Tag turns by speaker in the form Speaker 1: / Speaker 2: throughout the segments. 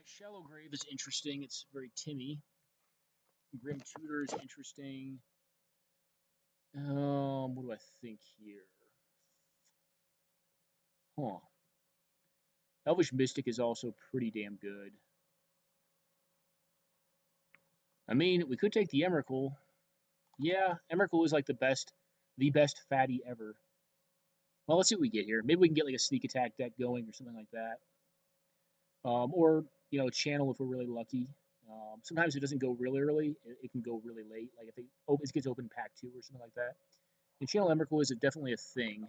Speaker 1: Shallow Grave is interesting. It's very Timmy. Grim Tutor is interesting. What do I think here? Huh. Elvish Mystic is also pretty damn good. I mean, we could take the Emrakul. Yeah, Emrakul is like the best fatty ever. Well, let's see what we get here. Maybe we can get like a sneak attack deck going or something like that. Or, channel if we're really lucky. Sometimes it doesn't go really early. It can go really late. Like if it gets open pack 2 or something like that. And channel Emrakul is definitely a thing.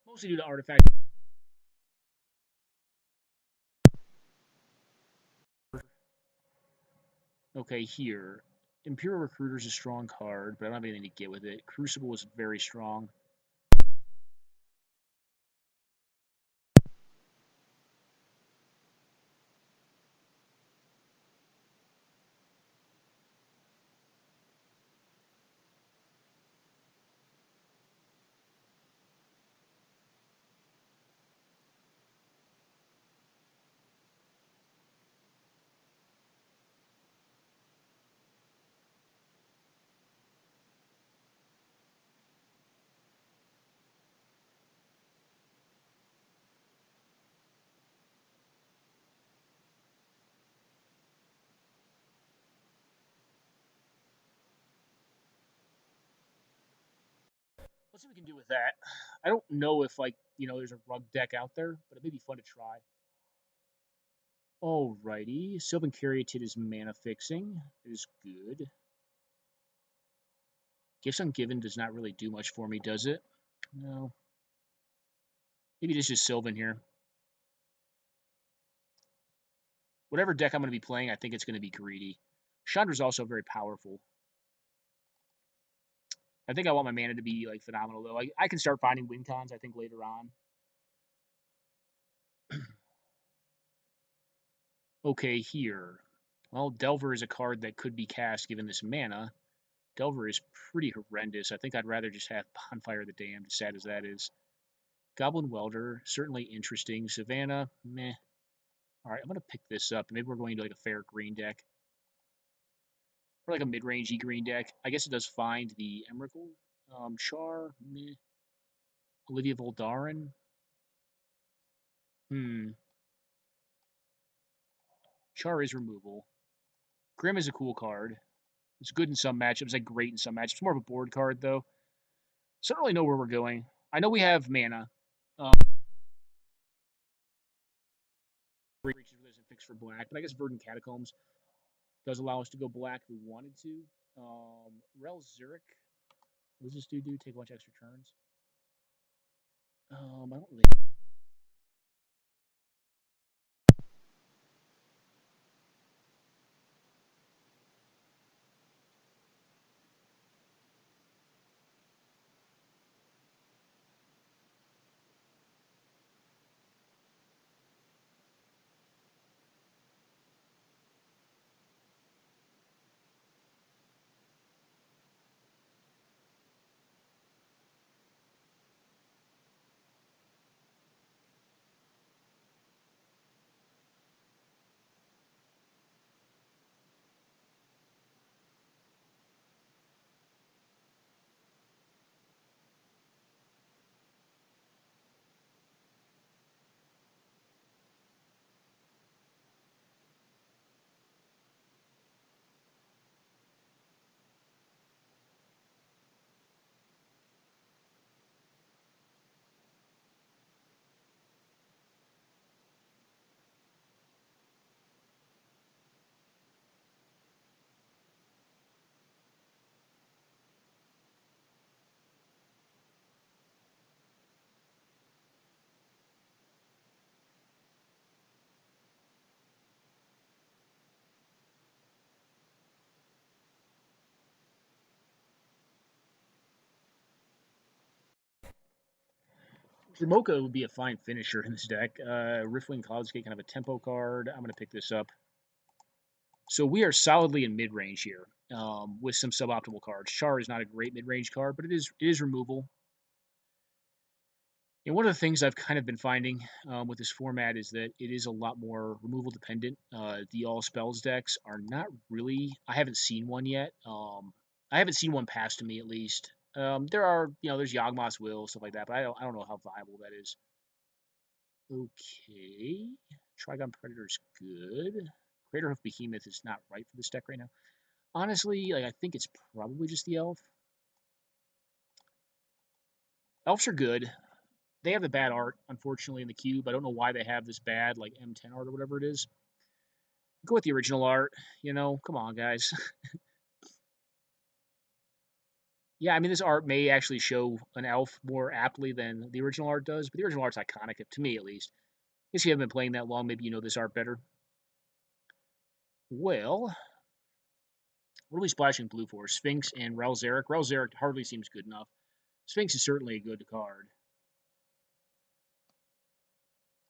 Speaker 1: Mostly due to artifact. Okay, here. Imperial Recruiter is a strong card, but I don't have anything to get with it. Crucible is very strong. Let's see what we can do with that. I don't know if, there's a rug deck out there, but it may be fun to try. Alrighty. Sylvan Caryatid is mana fixing. It is good. Gifts Ungiven does not really do much for me, does it? No. Maybe this is Sylvan here. Whatever deck I'm going to be playing, I think it's going to be greedy. Chandra's also very powerful. I think I want my mana to be phenomenal though. I can start finding win cons, I think, later on. Okay, here. Well, Delver is a card that could be cast given this mana. Delver is pretty horrendous. I think I'd rather just have Bonfire of the Damned, as sad as that is. Goblin Welder, certainly interesting. Savannah, meh. Alright, I'm going to pick this up. Maybe we're going to a fair green deck. Or a mid-rangey green deck. I guess it does find the Emrakul. Char, meh. Olivia Voldaren. Char is removal. Grim is a cool card. It's good in some matchups, like great in some matchups. It's more of a board card, though. So I don't really know where we're going. I know we have mana. Reaches isn't fixed for black, but I guess Verdant Catacombs does allow us to go black if we wanted to. Rel Zurich. What does this dude do? Take a bunch of extra turns? I don't really. Jamocha would be a fine finisher in this deck. Riftwing Cloudscape, kind of a tempo card. I'm going to pick this up. So we are solidly in mid-range here with some suboptimal cards. Char is not a great mid-range card, but it is removal. And one of the things I've kind of been finding with this format is that it is a lot more removal dependent. The all spells decks are not really. I haven't seen one yet. I haven't seen one pass to me at least. There are, there's Yawgmoth's Will, stuff like that, but I don't know how viable that is. Okay, Trigon Predator's good. Craterhoof Behemoth is not right for this deck right now. Honestly, I think it's probably just the elf. Elves are good. They have the bad art, unfortunately, in the cube. I don't know why they have this bad, M10 art or whatever it is. Go with the original art, come on, guys. Yeah, I mean, this art may actually show an elf more aptly than the original art does, but the original art's iconic, to me at least. I guess you haven't been playing that long, maybe you know this art better. Well, what are we splashing blue for? Sphinx and Rel Zurich. Rel Zurich hardly seems good enough. Sphinx is certainly a good card.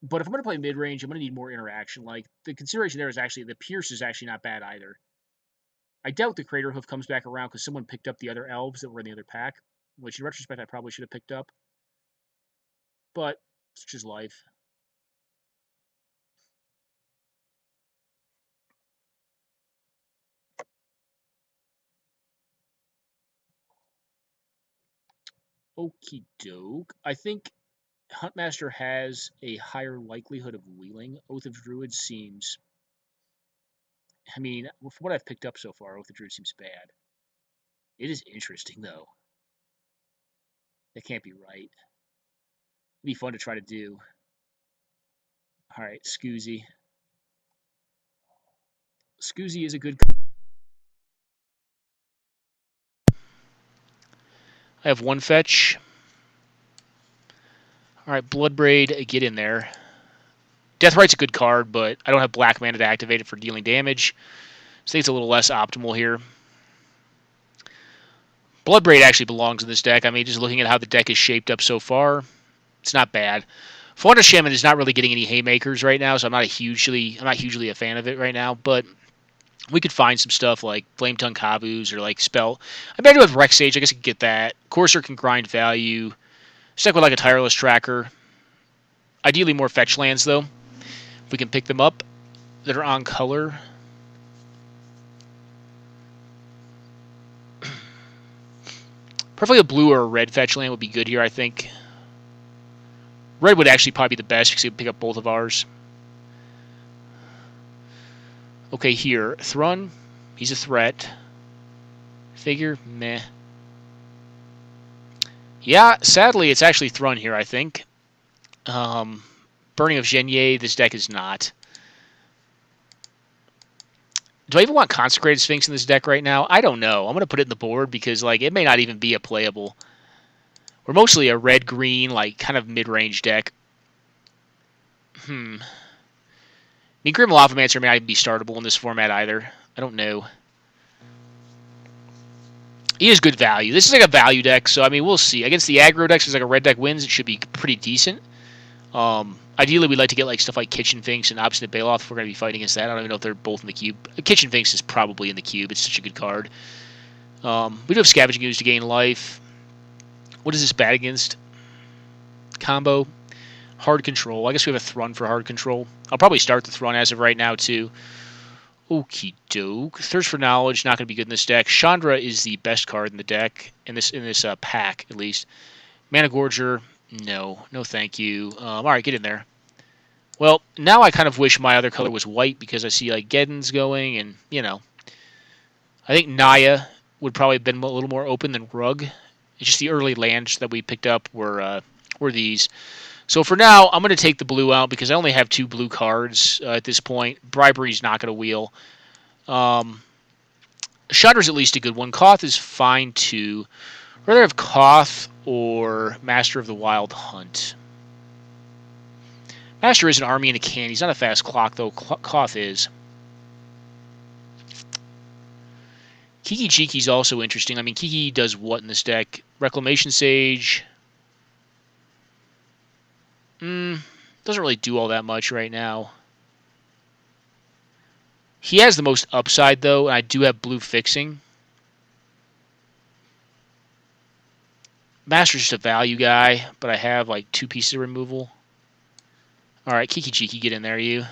Speaker 1: But if I'm going to play mid-range, I'm going to need more interaction. The consideration there is actually the Pierce is actually not bad either. I doubt the Craterhoof comes back around because someone picked up the other elves that were in the other pack, which in retrospect I probably should have picked up. But it's just life. Okie doke. I think Huntmaster has a higher likelihood of wheeling. Oath of Druid seems. I mean, from what I've picked up so far, Oath of Druid seems bad. It is interesting, though. That can't be right. It'd be fun to try to do. Alright, Scoozy. Scoozy is a good. I have one fetch. Alright, Bloodbraid, get in there. Deathright's a good card, but I don't have black mana to activate it for dealing damage. So I think it's a little less optimal here. Bloodbraid actually belongs in this deck. I mean, just looking at how the deck is shaped up so far, it's not bad. Fauna Shaman is not really getting any haymakers right now, so I'm not hugely a fan of it right now. But we could find some stuff like Flame Tongue Kabus or Spell. I bet with Rex Sage, I guess I could get that. Courser can grind value. Stuck with a Tireless Tracker. Ideally more fetch lands though. If we can pick them up that are on color. Probably a blue or a red fetch land would be good here, I think. Red would actually probably be the best because it would pick up both of ours. Okay, here. Thrun, he's a threat. Figure, meh. Yeah, sadly, it's actually Thrun here, I think. Burning of Genier, this deck is not. Do I even want Consecrated Sphinx in this deck right now? I don't know. I'm going to put it in the board because like it may not even be a playable. We're mostly a red-green, like, kind of mid-range deck. I mean, Grim Lavamancer may not even be startable in this format either. I don't know. He is good value. This is like a value deck, so I mean, we'll see. Against the aggro decks, as like a red deck wins, it should be pretty decent. Ideally, we'd like to get like stuff like Kitchen Finks and Obstinate Bailoff if we're going to be fighting against that. I don't even know if they're both in the cube. Kitchen Finks is probably in the cube. It's such a good card. We do have Scavenging Ooze to gain life. What is this bad against? Combo. Hard Control. I guess we have a Thrun for Hard Control. I'll probably start the Thrun as of right now, too. Okie doke. Thirst for Knowledge, not going to be good in this deck. Chandra is the best card in the deck, in this pack, at least. Mana Gorger, no. No thank you. Alright, get in there. Well, now I kind of wish my other color was white because I see, like, Geddon's going, and, you know. I think Naya would probably have been a little more open than Rug. It's just the early lands that we picked up were these. So for now, I'm going to take the blue out because I only have 2 blue cards at this point. Bribery's not going to wheel. Shudder's at least a good one. Koth is fine too. I'd rather have Koth or Master of the Wild Hunt. Master is an army and a can. He's not a fast clock, though. Koth is. Kiki Chiki's also interesting. I mean, Kiki does what in this deck? Reclamation Sage. Doesn't really do all that much right now. He has the most upside, though, and I do have blue fixing. Master's just a value guy, but I have, like, 2 pieces of removal. Alright, Kiki Chiki, get in there, you.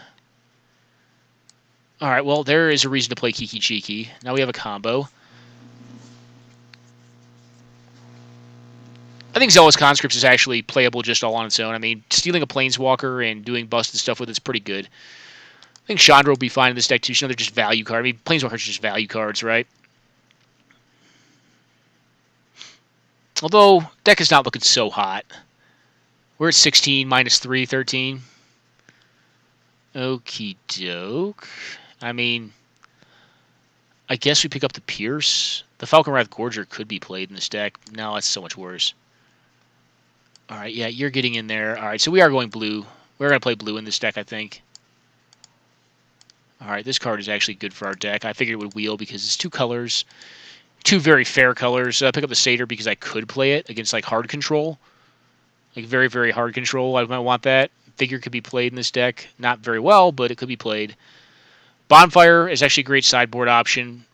Speaker 1: Alright, well, there is a reason to play Kiki Chiki. Now we have a combo. I think Zealous Conscripts is actually playable just all on its own. I mean, stealing a Planeswalker and doing busted stuff with it's pretty good. I think Chandra will be fine in this deck, too. She's another just value card. I mean, Planeswalkers are just value cards, right? Although, deck is not looking so hot. We're at 16, minus 3, 13. Okie doke. I mean, I guess we pick up the Pierce. The Falcon Wrath Gorger could be played in this deck. No, that's so much worse. Alright, yeah, you're getting in there. Alright, so we are going blue. We're going to play blue in this deck, I think. Alright, this card is actually good for our deck. I figured it would wheel because it's 2 colors. 2 very fair colors. Pick up the Satyr because I could play it against, like, hard control. Like, very, very hard control. I might want that. Figure could be played in this deck. Not very well, but it could be played. Bonfire is actually a great sideboard option.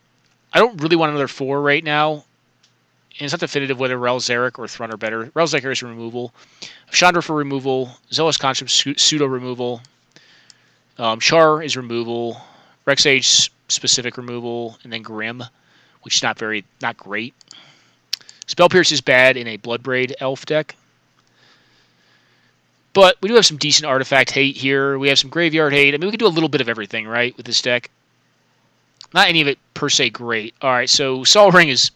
Speaker 1: I don't really want another 4 right now. And it's not definitive whether Relzeric or Thrun are better. Relzeric is removal. Chandra for removal. Zealous Conscript pseudo removal. Char is removal. Rexage specific removal. And then Grim, which is not great. Spell Pierce is bad in a Bloodbraid elf deck. But we do have some decent artifact hate here. We have some graveyard hate. I mean, we can do a little bit of everything, right, with this deck. Not any of it per se great. All right, so Sol Ring is...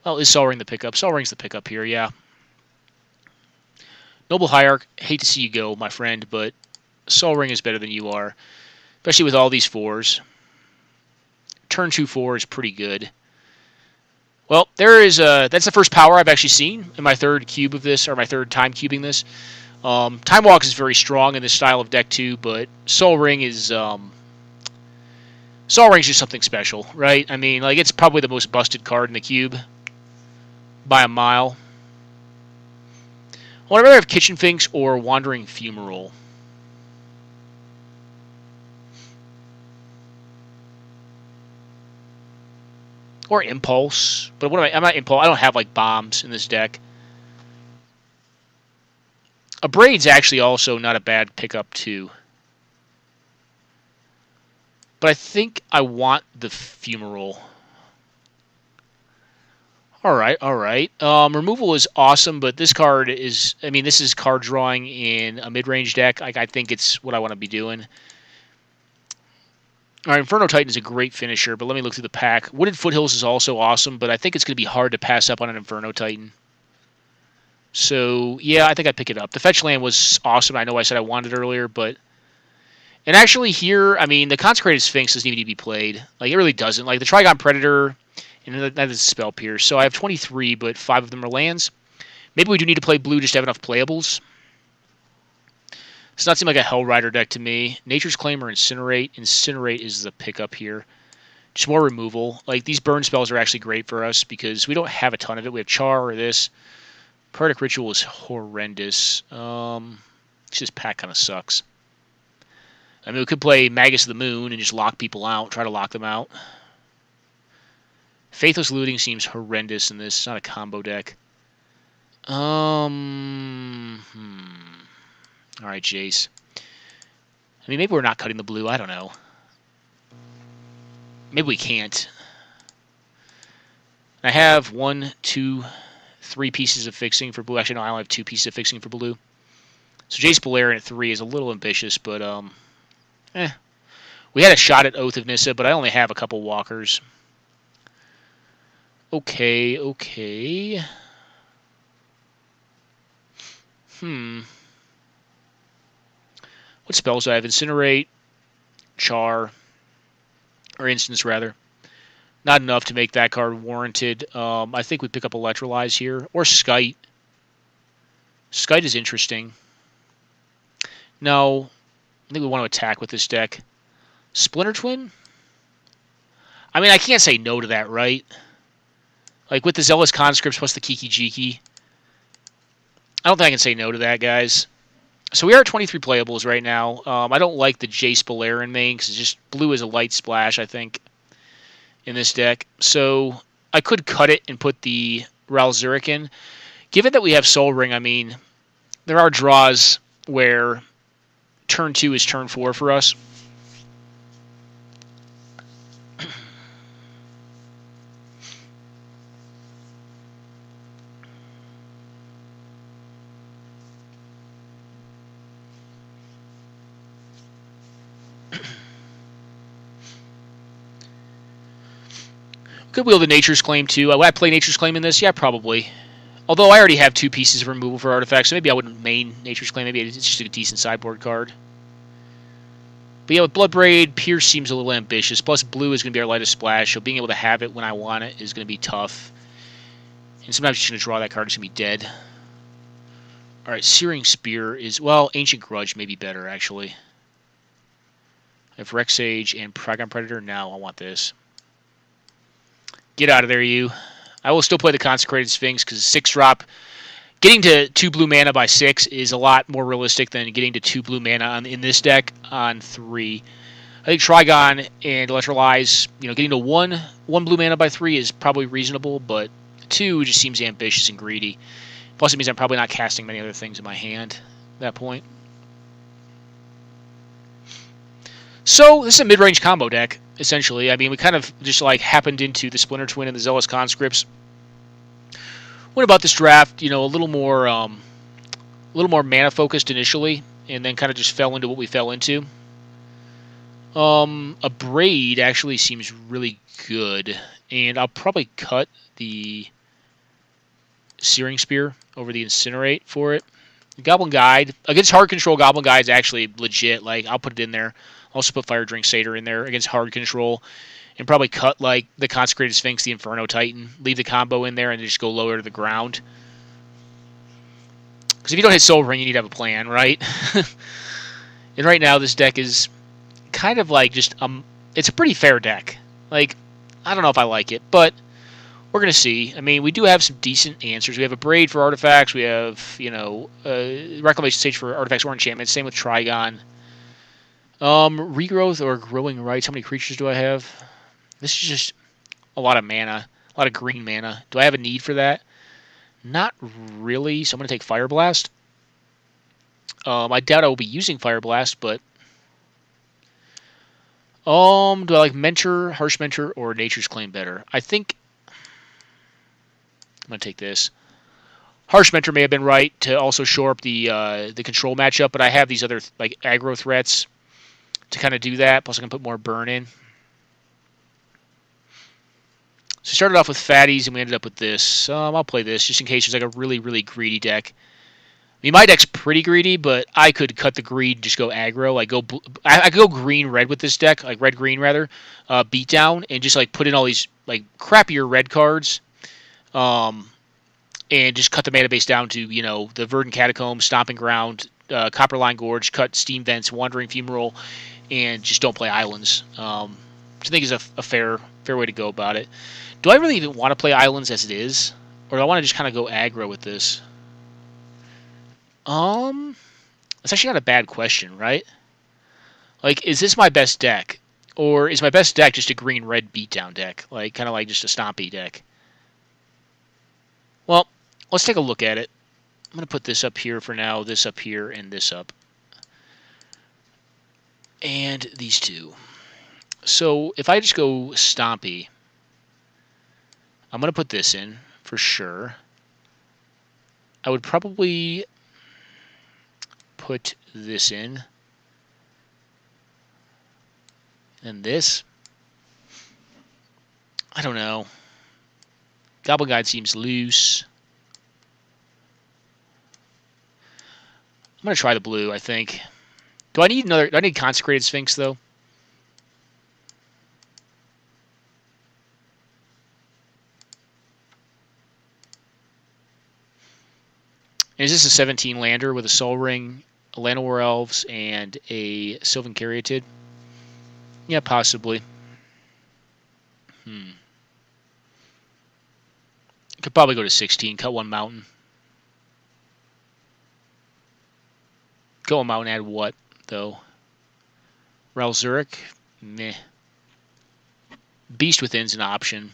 Speaker 1: Well, is Sol Ring the pickup? Sol Ring's the pickup here, yeah. Noble Hierarch, hate to see you go, my friend, but Sol Ring is better than you are. Especially with all these 4s. Turn 2/4 is pretty good. Well, there is that's the first power I've actually seen in my 3rd cube of this, or my 3rd time cubing this. Time Walk is very strong in this style of deck too, but Sol Ring is Sol Ring's just something special, right? I mean, like, it's probably the most busted card in the cube by a mile. Well, I'd rather have Kitchen Finks or Wandering Fumarole. Or Impulse. But what am I? I'm not Impulse. I don't have, like, bombs in this deck. A Braid's actually also not a bad pickup, too. But I think I want the Fumarole. Alright, alright. Removal is awesome, but this card is... I mean, this is card drawing in a mid-range deck. I think it's what I want to be doing. All right, Inferno Titan is a great finisher, but let me look through the pack. Wooded Foothills is also awesome, but I think it's going to be hard to pass up on an Inferno Titan. So, yeah, I think I'd pick it up. The Fetch Land was awesome. I know I said I wanted it earlier, but... And actually here, I mean, the Consecrated Sphinx doesn't even need to be played. Like, it really doesn't. Like, the Trigon Predator, and that is Spell Pierce. So I have 23, but 5 of them are lands. Maybe we do need to play blue just to have enough playables. Does not seem like a Hell Rider deck to me. Nature's Claim or Incinerate. Incinerate is the pickup here. Just more removal. Like, these burn spells are actually great for us because we don't have a ton of it. We have Char or this. Poetic Ritual is horrendous. This pack kind of sucks. I mean, we could play Magus of the Moon and just lock people out, try to lock them out. Faithless Looting seems horrendous in this. It's not a combo deck. All right, Jace. I mean, maybe we're not cutting the blue. I don't know. Maybe we can't. I have 1, 2, 3 pieces of fixing for blue. Actually, no, I only have 2 pieces of fixing for blue. So Jace Balerion at 3 is a little ambitious, but we had a shot at Oath of Nissa, but I only have a couple walkers. Okay. What spells do I have? Incinerate, Char, or Instance, rather. Not enough to make that card warranted. I think we pick up Electrolyze here. Or Skite. Skite is interesting. No. I think we want to attack with this deck. Splinter Twin? I mean, I can't say no to that, right? Like, with the Zealous Conscripts plus the Kiki Jiki. I don't think I can say no to that, guys. So we are at 23 playables right now. I don't like the Jace Balerion main, because it's just blue is a light splash, I think, in this deck. So I could cut it and put the Ral Zurich in. Given that we have Soul Ring, I mean, there are draws where turn 2 is turn 4 for us. Could wield a Nature's Claim too. Would I play Nature's Claim in this? Yeah, probably. Although I already have 2 pieces of removal for artifacts, so maybe I wouldn't main Nature's Claim. Maybe it's just a decent sideboard card. But yeah, with Bloodbraid, Pierce seems a little ambitious. Plus, blue is going to be our lightest splash, so being able to have it when I want it is going to be tough. And sometimes you're just going to draw that card, it's going to be dead. Alright, Searing Spear is... Well, Ancient Grudge may be better, actually. I have Rex Sage and Trigon Predator. Now I want this. Get out of there, you. I will still play the Consecrated Sphinx, because 6-drop... Getting to 2 blue mana by 6 is a lot more realistic than getting to 2 blue mana in this deck on 3. I think Trigon and Electrolyze, getting to 1 blue mana by 3 is probably reasonable, but 2 just seems ambitious and greedy. Plus, it means I'm probably not casting many other things in my hand at that point. So, this is a mid-range combo deck, essentially. I mean, we kind of just happened into the Splinter Twin and the Zealous Conscripts. Went about this draft, a little more mana focused initially, and then kind of just fell into what we fell into. A Braid actually seems really good, and I'll probably cut the Searing Spear over the Incinerate for it. Goblin Guide against hard control. Goblin Guide is actually legit. I'll put it in there. Also put Fire Drink Satyr in there against hard control. And probably cut the Consecrated Sphinx, the Inferno Titan. Leave the combo in there and just go lower to the ground. Because if you don't hit Soul Ring, you need to have a plan, right? And right now, this deck is kind of it's a pretty fair deck. I don't know if I like it, but we're going to see. I mean, we do have some decent answers. We have a Braid for artifacts. We have, Reclamation Sage for artifacts or enchantments. Same with Trigon. Regrowth or Growing Rights. How many creatures do I have? This is just a lot of mana, a lot of green mana. Do I have a need for that? Not really, so I'm going to take Fire Blast. I doubt I will be using Fire Blast, but... do I like Mentor, Harsh Mentor, or Nature's Claim better? I think... I'm going to take this. Harsh Mentor may have been right to also shore up the control matchup, but I have these other aggro threats to kind of do that. Plus I can put more burn in. So started off with fatties, and we ended up with this. I'll play this just in case there's like a really, really greedy deck. I mean, my deck's pretty greedy, but I could cut the greed and just go aggro. Like I could go green-red with this deck, like red-green rather, beat down, and just like put in all these like crappier red cards, and just cut the mana base down to the Verdant Catacombs, Stomping Ground, Copperline Gorge, cut Steam Vents, Wandering Fumarole, and just don't play islands. Which I think is a fair way to go about it. Do I really even want to play islands as it is, or do I want to just kind of go aggro with this? That's actually not a bad question, right? Like, is this my best deck? Or is my best deck just a green-red beatdown deck? Like, kind of like just a stompy deck? Well, let's take a look at it. I'm going to put this up here for now, this up here, and this up. And these two. So, if I just go stompy, I'm going to put this in, for sure. I would probably put this in. And this. I don't know. Goblin Guide seems loose. I'm going to try the blue, I think. Do I need Consecrated Sphinx, though? And is this a 17 lander with a Soul Ring, a Llanowar Elves, and a Sylvan Caryatid? Yeah, possibly. Could probably go to 16, cut one mountain. Go a mountain, add what, though? Ral Zurich? Meh. Beast Within's an option.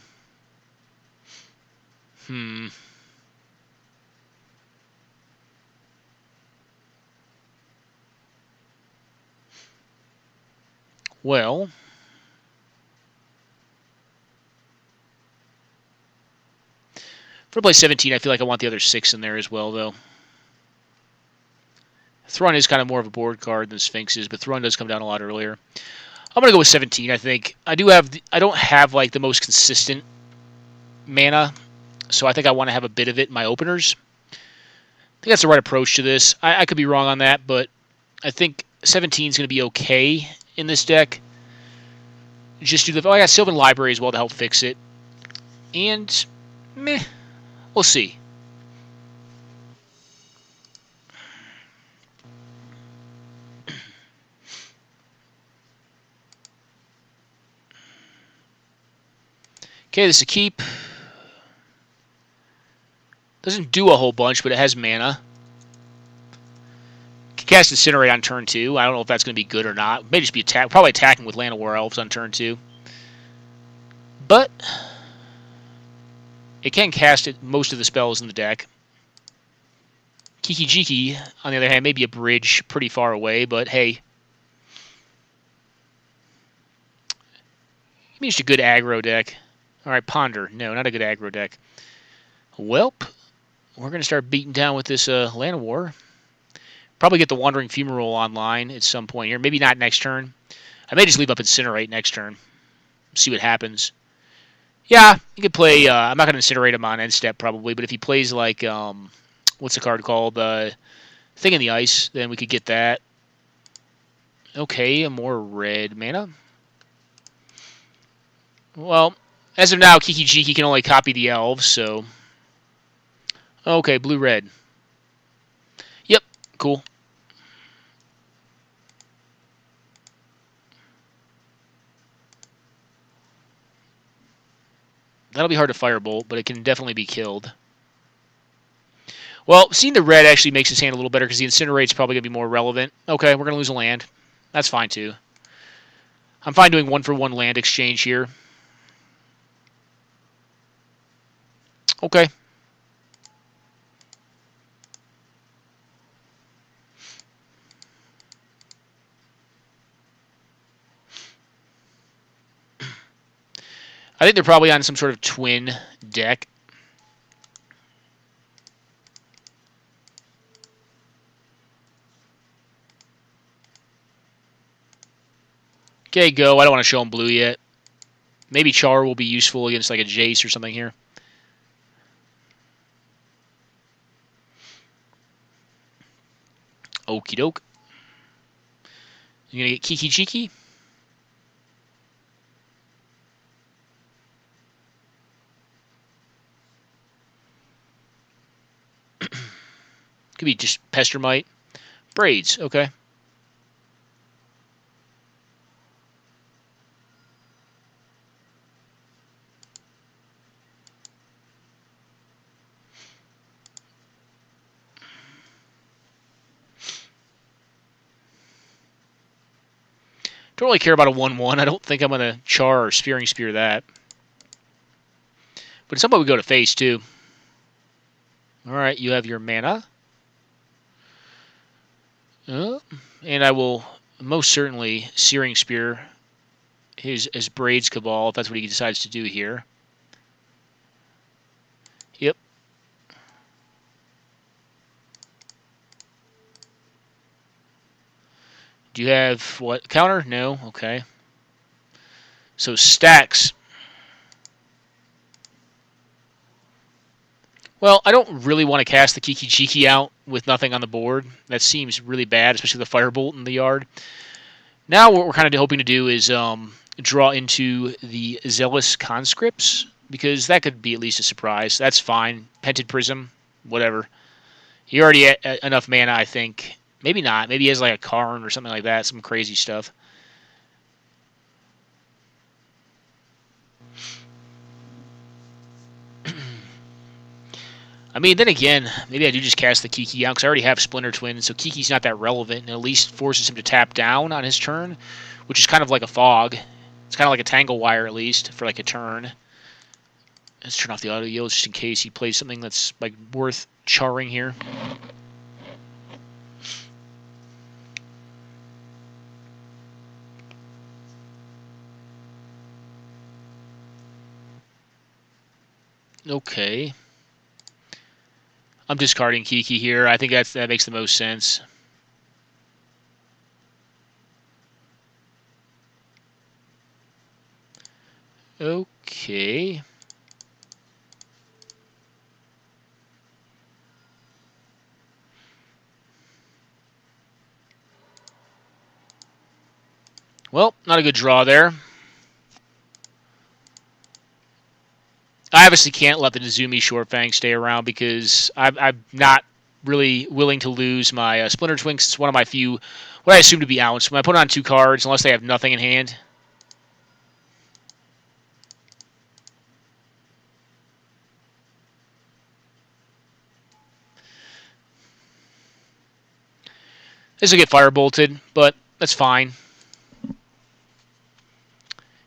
Speaker 1: Well, for play 17, I feel like I want the other 6 in there as well, though. Thrun is kind of more of a board card than Sphinx is, but Thrun does come down a lot earlier. I'm gonna go with 17. I think I don't have like the most consistent mana, so I think I want to have a bit of it in my openers. I think that's the right approach to this. I could be wrong on that, but I think 17 is going to be okay in this deck. Just do I got Sylvan Library as well to help fix it, and meh, we'll see. Okay, this is a keep. Doesn't do a whole bunch, but it has mana. Can cast Incinerate on turn 2. I don't know if that's going to be good or not. It may just be probably attacking with Llanowar Elves on turn 2. But it can cast most of the spells in the deck. Kiki Jiki, on the other hand, may be a bridge pretty far away, but hey. Give me just a good aggro deck. Alright, Ponder. No, not a good aggro deck. Welp, we're going to start beating down with this Llanowar. Probably get the Wandering Fumarole online at some point here. Maybe not next turn. I may just leave up Incinerate next turn. See what happens. Yeah, you could play... I'm not going to Incinerate him on end step probably, but if he plays like... what's the card called? Thing in the Ice, then we could get that. Okay, a more red mana. Well, as of now, Kiki Jiki can only copy the elves, so... Okay, blue-red. Yep, cool. That'll be hard to firebolt, but it can definitely be killed. Well, seeing the red actually makes his hand a little better because the Incinerate's probably going to be more relevant. Okay, we're going to lose a land. That's fine, too. I'm fine doing 1-for-1 land exchange here. Okay. I think they're probably on some sort of twin deck. Okay, go. I don't want to show them blue yet. Maybe Char will be useful against like a Jace or something here. Okie doke. You gonna get Kiki Cheeky? Could be just Pestermite. Braids, okay. Don't really care about a 1-1. I don't think I'm going to Char or Spearing Spear that. But at some point we go to face, too. Alright, you have your mana. And I will most certainly Searing Spear his Braids Cabal, if that's what he decides to do here. Yep. Do you have, what, counter? No? Okay. So stacks. Well, I don't really want to cast the Kiki Chiki out with nothing on the board. That seems really bad, especially the Firebolt in the yard. Now what we're kind of hoping to do is draw into the Zealous Conscripts, because that could be at least a surprise. That's fine. Pented Prism, whatever. He already had enough mana, I think. Maybe not. Maybe he has like a Karn or something like that. Some crazy stuff. I mean, then again, maybe I do just cast the Kiki out because I already have Splinter Twin, so Kiki's not that relevant, and at least forces him to tap down on his turn, which is kind of like a fog. It's kind of like a Tangle Wire, at least, for like a turn. Let's turn off the auto yield just in case he plays something that's like worth charring here. Okay. I'm discarding Kiki here. I think that makes the most sense. Okay. Well, not a good draw there. I obviously can't let the Nezumi Shortfang stay around because I'm not really willing to lose my Splinter Twin. It's one of my few, what I assume to be outs. When I put on 2 cards, unless they have nothing in hand. This will get Firebolted, but that's fine. The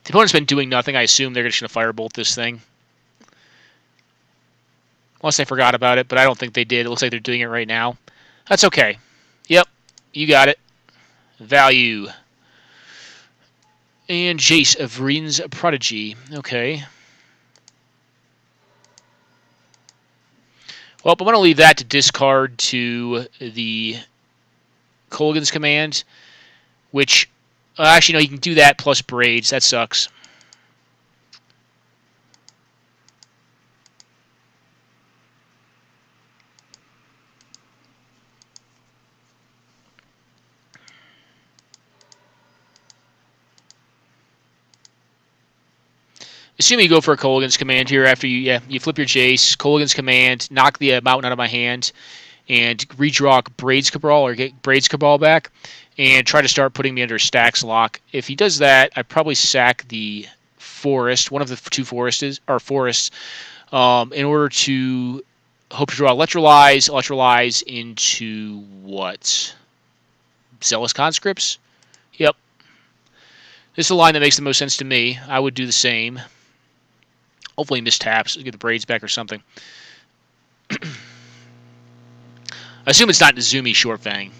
Speaker 1: opponent's been doing nothing. I assume they're just going to Firebolt this thing. Unless they forgot about it, but I don't think they did. It looks like they're doing it right now. That's okay. Yep, you got it. Value. And Jace of Vreen's Prodigy. Okay. Well, I'm going to leave that to discard to the Kolaghan's Command, which, actually, no, you can do that plus Braids. That sucks. Assuming you go for a Kolaghan's Command here after you flip your Jace, Kolaghan's Command, knock the Mountain out of my hand, and redraw Braids Cabal or get Braids Cabal back, and try to start putting me under Stacks Lock. If he does that, I'd probably sack the Forest, one of the 2 forests, in order to hope to draw Electrolyze into what? Zealous Conscripts? Yep. This is the line that makes the most sense to me. I would do the same. Hopefully mistaps, get the Braids back or something. I assume it's not Nezumi Shortfang.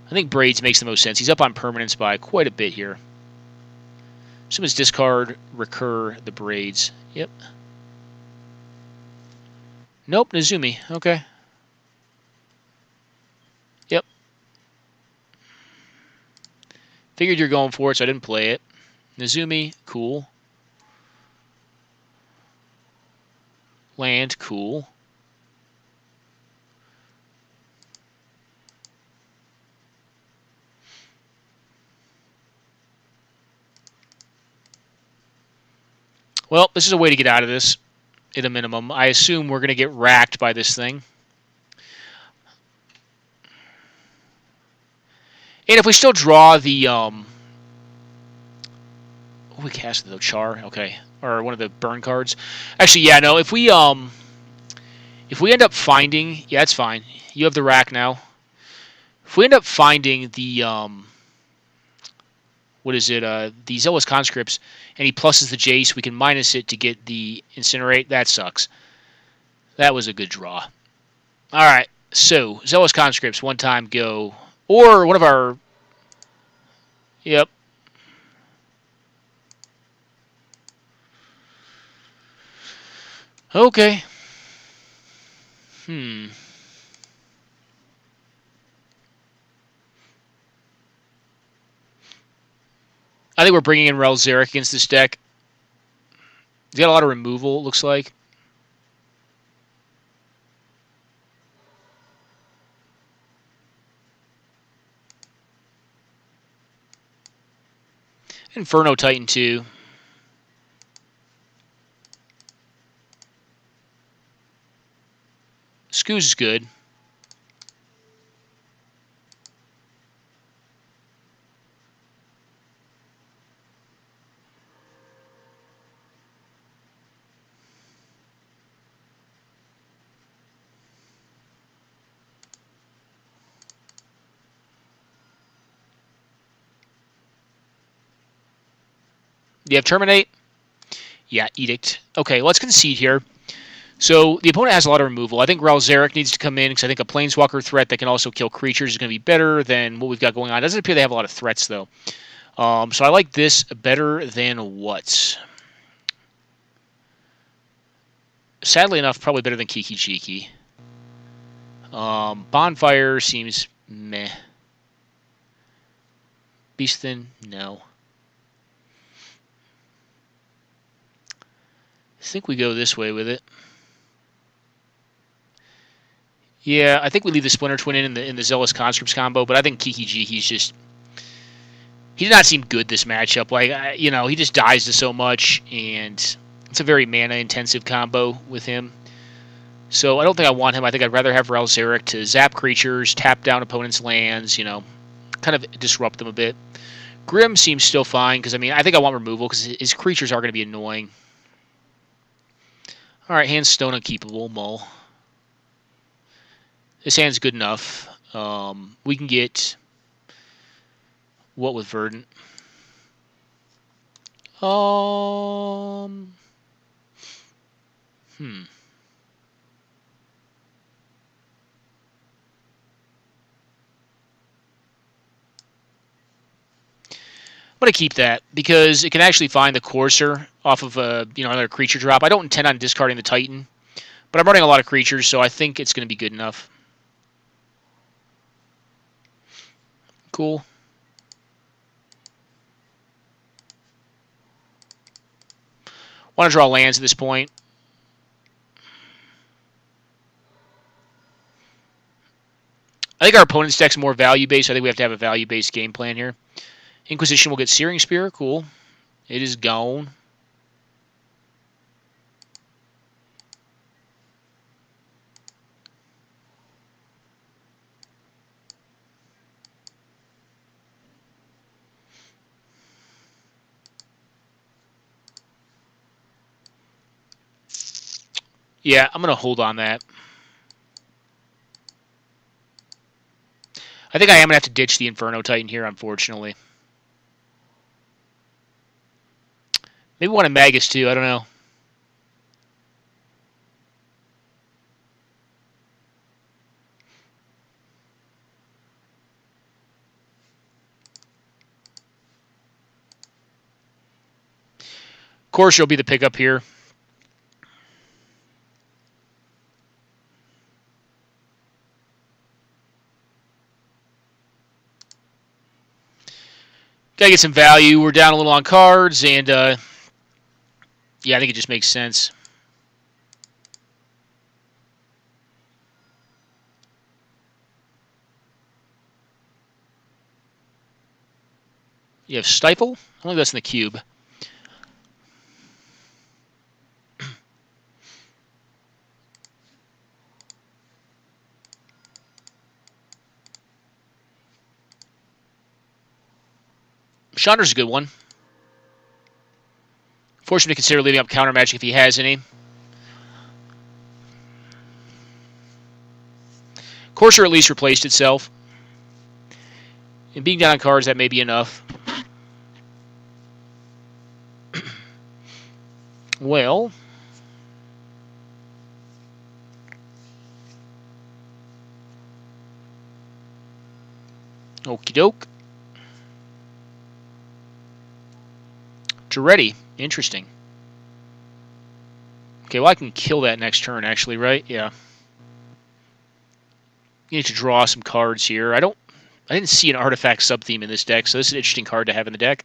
Speaker 1: I think Braids makes the most sense. He's up on permanence by quite a bit here. Assume it's discard, recur the Braids. Yep. Nope, Nezumi. Okay. Yep. Figured you're going for it, so I didn't play it. Nezumi, cool. Land, cool. Well, this is a way to get out of this, at a minimum. I assume we're going to get racked by this thing. And if we still draw the... we cast the Char, okay. Or one of the burn cards. Actually, yeah, no, if we end up finding... Yeah, that's fine. You have the rack now. If we end up finding the... what is it? The Zealous Conscripts, and he pluses the Jace, we can minus it to get the Incinerate. That sucks. That was a good draw. Alright, so, Zealous Conscripts, one time go. Or one of our... Yep. Okay. I think we're bringing in Relzeric against this deck. He's got a lot of removal, it looks like. Inferno Titan, too. Scooz is good. Do you have Terminate? Yeah, Edict. Okay, let's concede here. So the opponent has a lot of removal. I think Relzeric needs to come in because I think a Planeswalker threat that can also kill creatures is going to be better than what we've got going on. It doesn't appear they have a lot of threats, though. So I like this better than what? Sadly enough, probably better than Kiki Jiki. Bonfire seems meh. Beasthin, no. I think we go this way with it. Yeah, I think we leave the Splinter Twin in the Zealous Conscripts combo, but I think Kiki Jiki's just... He did not seem good this matchup. Like, he just dies to so much, and it's a very mana-intensive combo with him. So I don't think I want him. I think I'd rather have Relzeric to zap creatures, tap down opponents' lands, kind of disrupt them a bit. Grim seems still fine, because, I think I want removal, because his creatures are going to be annoying. Alright, hand's stone unkeepable, Mull. This hand's good enough. We can get... What with Verdant? I'm going to keep that because it can actually find the Courser off of another creature drop. I don't intend on discarding the Titan, but I'm running a lot of creatures, so I think it's going to be good enough. Cool. Want to draw lands at this point. I think our opponent's deck's more value-based. I think we have to have a value-based game plan here. Inquisition will get Searing Spear. Cool. It is gone. Yeah, I'm going to hold on that. I think I am going to have to ditch the Inferno Titan here, unfortunately. Maybe one of Magus, too. I don't know. Of course, you'll be the pickup here. Gotta get some value. We're down a little on cards, and yeah, I think it just makes sense. You have Stifle. I think that's in the cube. Chandra's a good one. Force him to consider leaving up counter magic if he has any. Courser at least replaced itself. And being down on cards, that may be enough. Well, okie doke. Giretti, interesting. Okay, well I can kill that next turn actually, right? Yeah. You need to draw some cards here. I didn't see an artifact sub-theme in this deck, so this is an interesting card to have in the deck.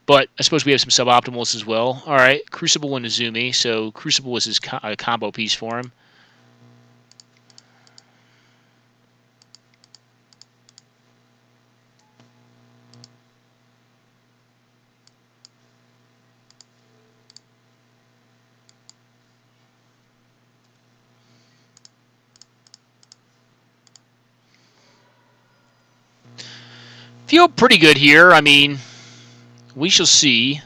Speaker 1: But I suppose we have some suboptimals as well. Alright, Crucible and Izumi, so Crucible was his combo piece for him. Feel pretty good here. I mean, we shall see.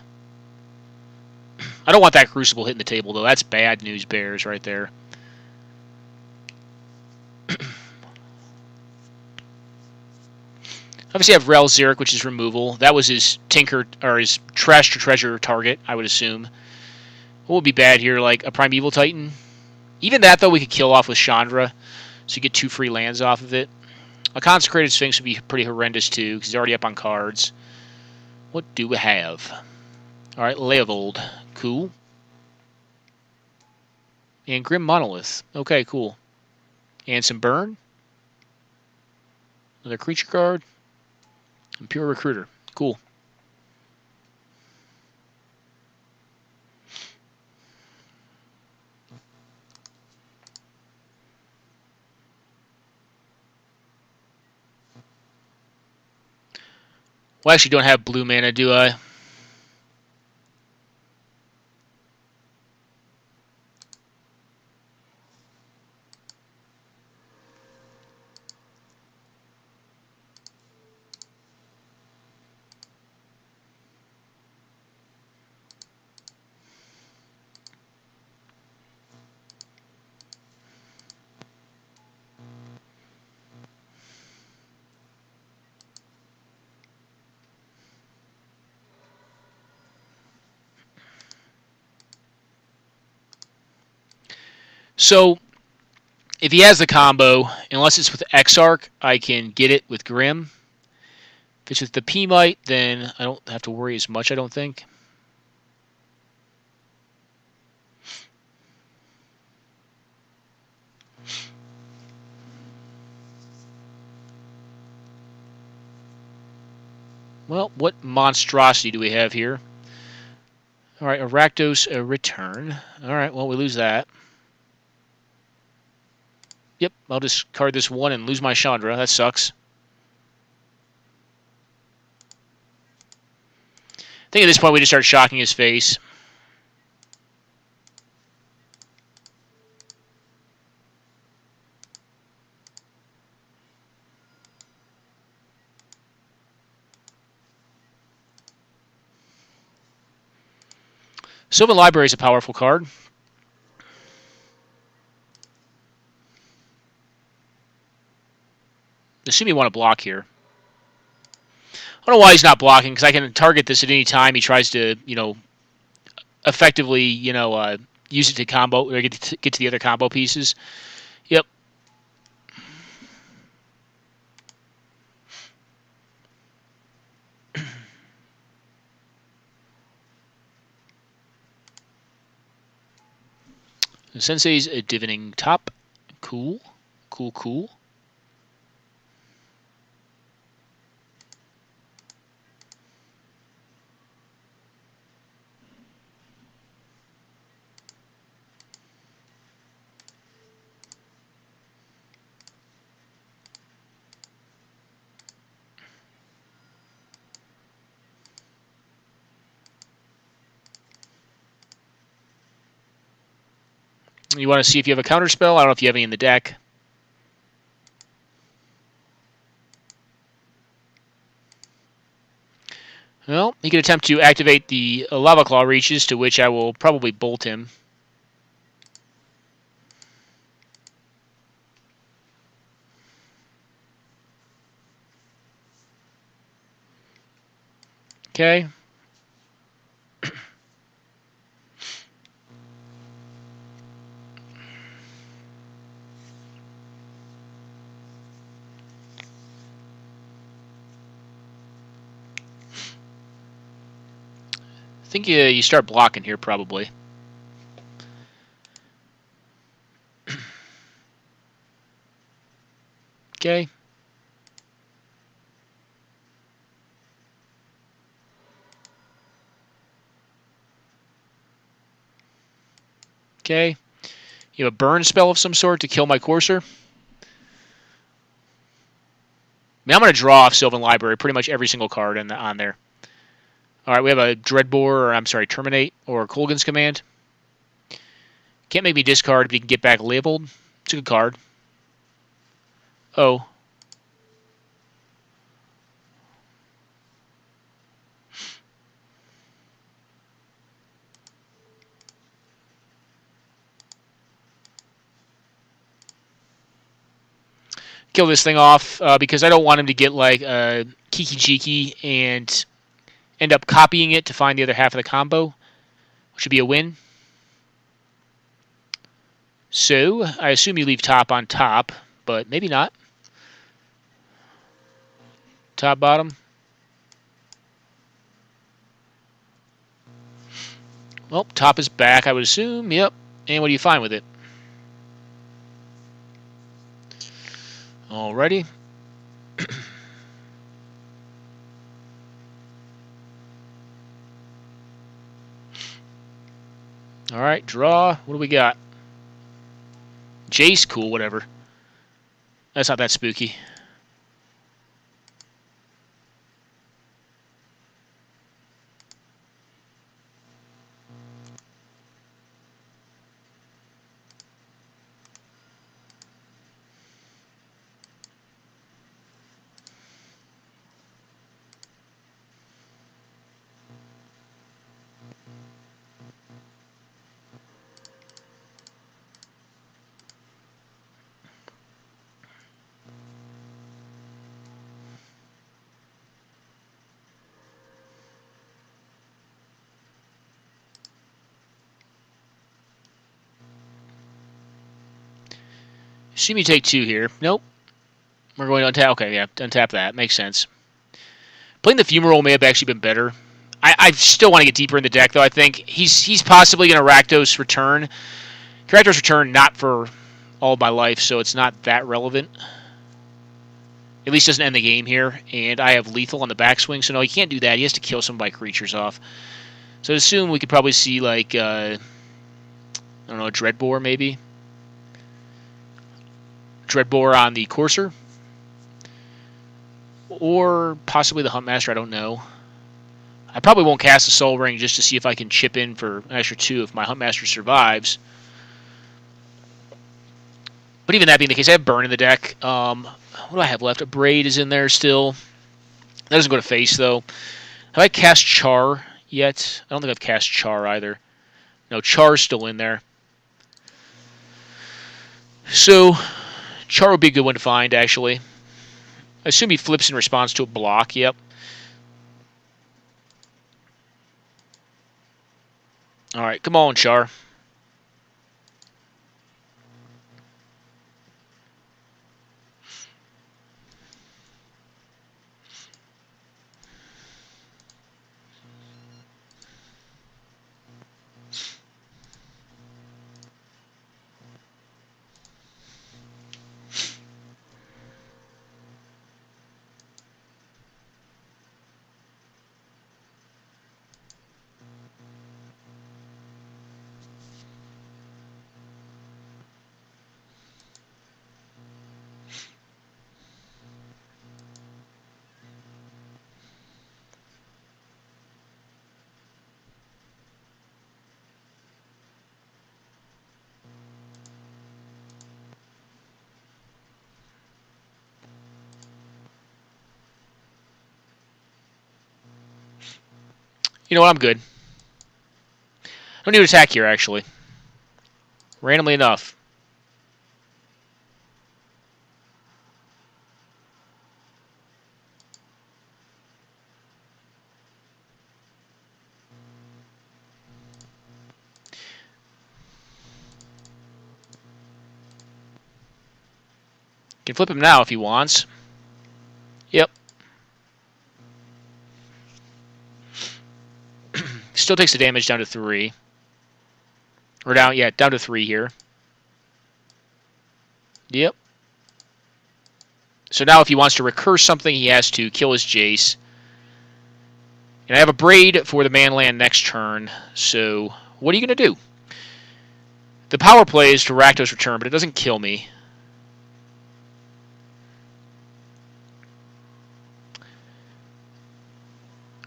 Speaker 1: I don't want that Crucible hitting the table, though. That's bad news bears right there. Obviously, I have Rel Xeric, which is removal. That was his Tinker, or his Trash to Treasure target, I would assume. What would be bad here? Like a Primeval Titan? Even that, though, we could kill off with Chandra, so you get 2 free lands off of it. A Consecrated Sphinx would be pretty horrendous, too, because he's already up on cards. What do we have? Alright, Leovold. Cool. And Grim Monolith. Okay, cool. And some Burn. Another creature card. And Pure Recruiter. Cool. Well, I actually don't have blue mana, do I? So, if he has the combo, unless it's with Exarch, I can get it with Grim. If it's with the P-Mite, then I don't have to worry as much, I don't think. Well, what monstrosity do we have here? Alright, Rakdos return. Alright, well, we lose that. Yep, I'll discard this one and lose my Chandra. That sucks. I think at this point we just start shocking his face. Sylvan Library is a powerful card. Assume you want to block here. I don't know why he's not blocking, because I can target this at any time he tries to, effectively, use it to combo, or get to the other combo pieces. Yep. Sensei's a Divining Top. Cool. Cool, cool. You want to see if you have a counterspell? I don't know if you have any in the deck. Well, he could attempt to activate the Lava Claw Reaches, to which I will probably bolt him. Okay. I think you start blocking here, probably. Okay. Okay. You have a burn spell of some sort to kill my Courser. I mean, I'm going to draw off Sylvan Library pretty much every single card on there. All right, we have a Dreadbore, or I'm sorry, Terminate, or Kolgan's Command. Can't make me discard if you can get back labeled. It's a good card. Oh. Kill this thing off because I don't want him to get like Kiki Jiki and end up copying it to find the other half of the combo, which would be a win. So I assume you leave top on top, but maybe not. Top, bottom. Well, top is back, I would assume. Yep. And what do you find with it? Alrighty. Alright, draw. What do we got? Jace, cool, whatever. That's not that spooky. See me take two here. Nope. We're going to untap. Okay, yeah, untap that. Makes sense. Playing the Fumarole may have actually been better. I still want to get deeper in the deck, though. I think he's possibly going to Rakdos Return. Rakdos Return not for all of my life, so it's not that relevant. At least doesn't end the game here, and I have Lethal on the backswing, so no, he can't do that. He has to kill some of my creatures off. So I assume we could probably see, like, I don't know, a Dreadbore, maybe? Dreadbore on the Courser? Or possibly the Huntmaster, I don't know. I probably won't cast a Soul Ring just to see if I can chip in for an extra 2 if my Huntmaster survives. But even that being the case, I have Burn in the deck. What do I have left? A Braid is in there still. That doesn't go to face, though. Have I cast Char yet? I don't think I've cast Char either. No, Char's still in there. So, Char would be a good one to find, actually. I assume he flips in response to a block, yep. Alright, come on, Char. You know what? I'm good. Don't need to attack here, actually. Randomly enough. Can flip him now if he wants. Yep. Still takes the damage down to 3. Or down, yeah, down to 3 here. Yep. So now if he wants to recurse something, he has to kill his Jace. And I have a Braid for the man land next turn. So what are you going to do? The power play is to Rakdos Return, but it doesn't kill me.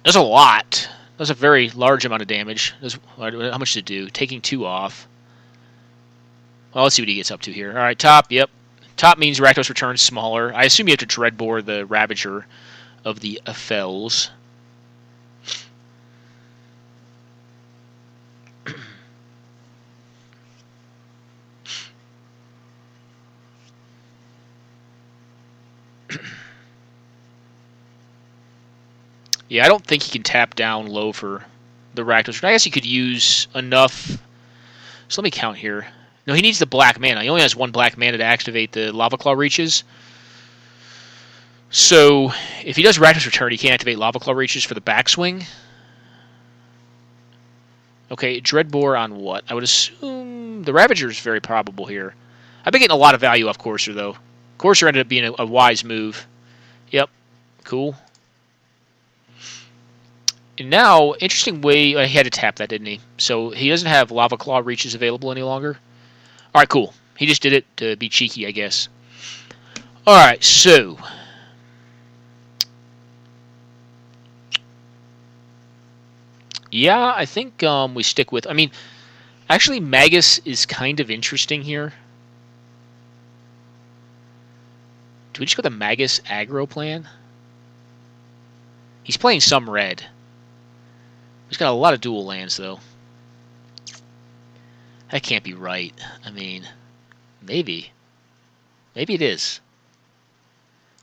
Speaker 1: That's a lot. That's a very large amount of damage. How much does it do? Taking 2 off. Well, let's see what he gets up to here. All right, top, yep. Top means Rakdos returns smaller. I assume you have to Dreadbore the Ravager of the Fells. Yeah, I don't think he can tap down low for the Rakdos. I guess he could use enough. So let me count here. No, he needs the black mana. He only has 1 black mana to activate the Lava Claw Reaches. So if he does Rakdos Return, he can't activate Lava Claw Reaches for the backswing. Okay, Dreadbore on what? I would assume the Ravager is very probable here. I've been getting a lot of value off Courser, though. Courser ended up being a wise move. Yep, cool. And now, interesting way... he had to tap that, didn't he? So he doesn't have Lava Claw Reaches available any longer. Alright, cool. He just did it to be cheeky, I guess. Alright, so... yeah, I think we stick with... I mean, actually, Magus is kind of interesting here. Do we just go the Magus aggro plan? He's playing some red. He's got a lot of dual lands, though. That can't be right. I mean, maybe. Maybe it is.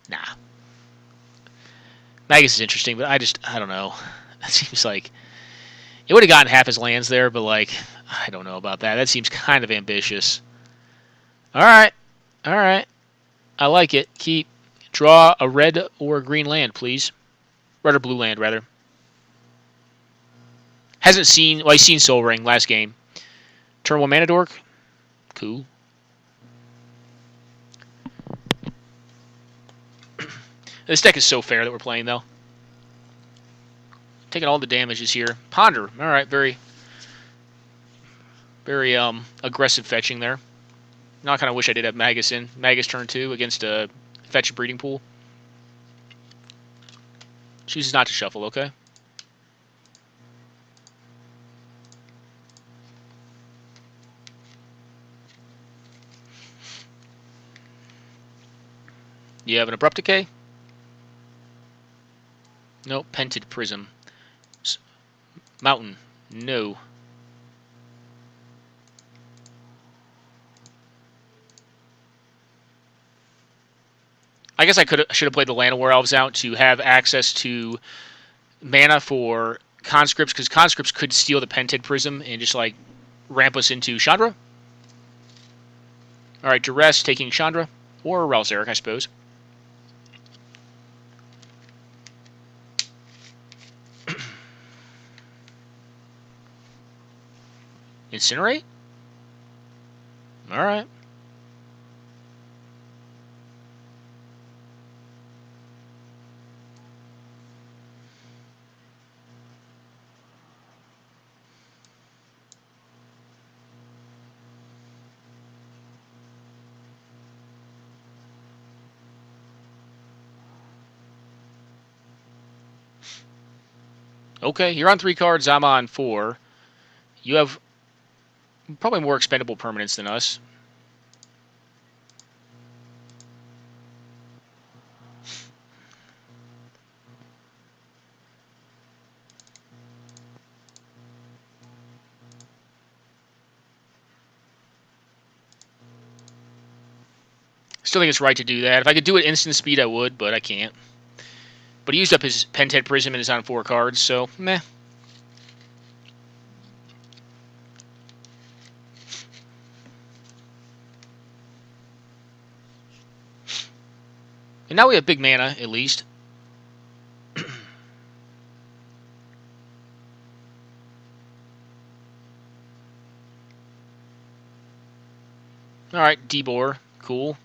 Speaker 1: Nah. Magus is interesting, but I don't know. That seems like... it would have gotten half his lands there, but, like, I don't know about that. That seems kind of ambitious. Alright. Alright. I like it. Keep. Draw a red or a green land, please. Red or blue land, rather. Hasn't seen... well, he's seen Soul Ring last game. Turn 1 Mana Dork. Cool. This deck is so fair that we're playing, though. Taking all the damages here. Ponder. Alright, very aggressive fetching there. Now I kind of wish I did have Magus in. Magus turn 2 against a fetch breeding pool. Chooses not to shuffle, okay? You have an Abrupt Decay? Nope. Pented Prism. Mountain. No. I guess I should have played the Land of War Elves out to have access to mana for conscripts, because conscripts could steal the Pented Prism and just, like, ramp us into Chandra. Alright, Duress taking Chandra. Or Relzeric, I suppose. Incinerate? Alright. Okay, you're on 3 cards, I'm on 4. You have probably more expendable permanents than us. Still think it's right to do that. If I could do it instant speed, I would, but I can't. But he used up his Pentet Prism and is on 4 cards, so meh. And now we have big mana, at least. Alright, Debor. Cool.